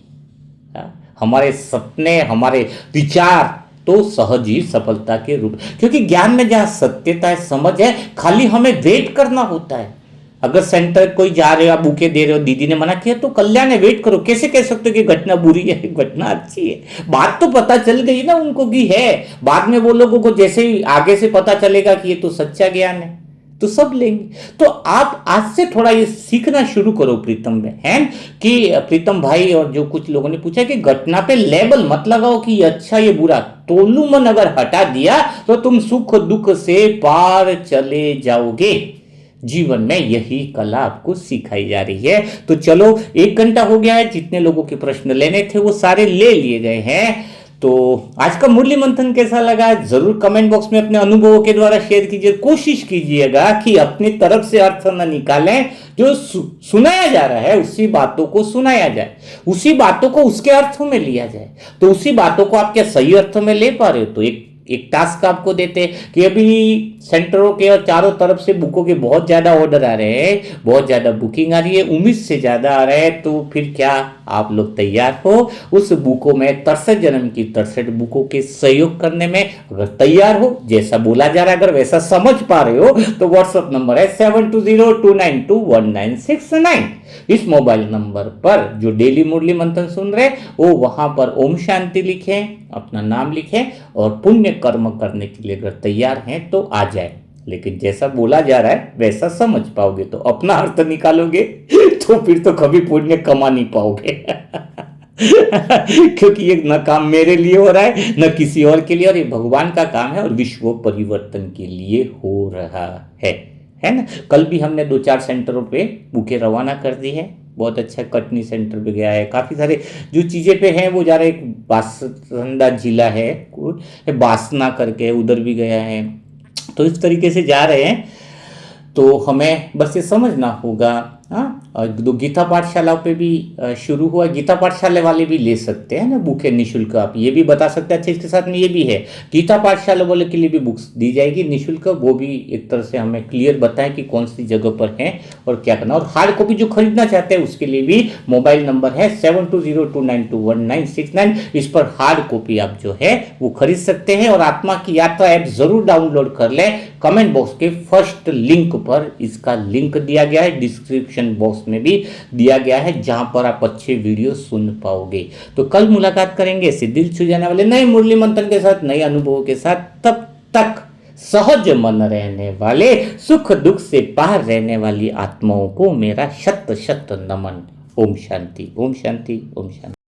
A: हमारे सपने, हमारे विचार तो सहज ही सफलता के रूप, क्योंकि ज्ञान में जहां सत्यता है, समझ है, खाली हमें वेट करना होता है। अगर सेंटर कोई जा रहे हो, आप बुके दे रहे हो, दीदी ने मना किया तो कल्याण है, वेट करो। कैसे कह सकते हो कि घटना बुरी है, घटना अच्छी है? बात तो पता चल गई ना उनको कि है। बाद में वो लोगों को जैसे ही आगे से पता चलेगा कि ये तो सच्चा ज्ञान है, तो सब लेंगे। तो आप आज से थोड़ा ये सीखना शुरू करो प्रीतम में, है कि प्रीतम भाई और जो कुछ लोगों ने पूछा कि घटना पे लेबल मत लगाओ कि ये अच्छा ये बुरा। तोलू मन अगर हटा दिया तो तुम सुख दुख से पार चले जाओगे। जीवन में यही कला आपको सिखाई जा रही है। तो चलो 1 घंटा हो गया है, जितने लोगों के प्रश्न लेने थे वो सारे ले लिए गए हैं। तो आज का मुरली मंथन कैसा लगा जरूर कमेंट बॉक्स में अपने अनुभवों के द्वारा शेयर कीजिए। कोशिश कीजिएगा कि अपनी तरफ से अर्थ न निकालें, जो सुनाया जा रहा है उसी बातों को सुनाया जाए, उसी बातों को उसके अर्थों में लिया जाए। तो उसी बातों को आप क्या सही अर्थों में ले पा रहे हो? तो एक टास्क आपको देते कि अभी सेंटरों के और चारों तरफ से बुकों के बहुत ज्यादा ऑर्डर आ रहे हैं, बहुत ज्यादा बुकिंग आ रही है, उम्मीद से ज्यादा आ रहे हैं। तो फिर क्या आप लोग तैयार हो उस बुकों में 63 जन्म की 63 बुकों के सहयोग करने में? अगर तैयार हो, जैसा बोला जा रहा है, अगर वैसा समझ पा रहे हो, तो व्हाट्सएप नंबर है 7202921969। इस मोबाइल नंबर पर जो डेली मुरली मंथन सुन रहे वो वहां पर ओम शांति लिखें, अपना नाम लिखें और पुण्य कर्म करने के लिए अगर तैयार हैं तो आ जाए। लेकिन जैसा बोला जा रहा है वैसा समझ पाओगे तो अपना अर्थ निकालोगे तो फिर तो कभी पुण्य कमा नहीं पाओगे। क्योंकि ये न काम मेरे लिए हो रहा है न किसी और के लिए, और ये भगवान का काम है और विश्व परिवर्तन के लिए हो रहा है ना। कल भी हमने 2-4 सेंटरों पे बुके रवाना कर दी है। बहुत अच्छा कटनी सेंटर पे गया है, काफ़ी सारे जो चीज़ें पे हैं वो जा रहे। एक बासंदा जिला है, बासना करके, उधर भी गया है। तो इस तरीके से जा रहे हैं। तो हमें बस ये समझना होगा। हाँ, और दो गीता पाठशाला पे भी शुरू हुआ, गीता पाठशाला वाले भी ले सकते हैं ना बुक है निःशुल्क। आप ये भी बता सकते हैं। अच्छा, इसके साथ में ये भी है, गीता पाठशाला वाले के लिए भी बुक्स दी जाएगी निःशुल्क। वो भी एक तरह से हमें क्लियर बताएं कि कौन सी जगह पर है और क्या करना। और हार्ड कॉपी जो खरीदना चाहते हैं उसके लिए भी मोबाइल नंबर है 7202921969। इस पर हार्ड कॉपी आप जो है वो खरीद सकते हैं। और आत्मा की यात्रा ऐप जरूर डाउनलोड कर लें। कमेंट बॉक्स के फर्स्ट लिंक पर इसका लिंक दिया गया है, डिस्क्रिप्शन बॉक्स में भी दिया गया है, जहां पर आप अच्छे वीडियो सुन पाओगे। तो कल मुलाकात करेंगे ऐसे दिल छू जाने वाले नए मुरली मंथन के साथ, नए अनुभवों के साथ। तब तक सहज मन रहने वाले, सुख दुख से पार रहने वाली आत्माओं को मेरा शत शत नमन। ओम शांति, ओम शांति, ओम शांति।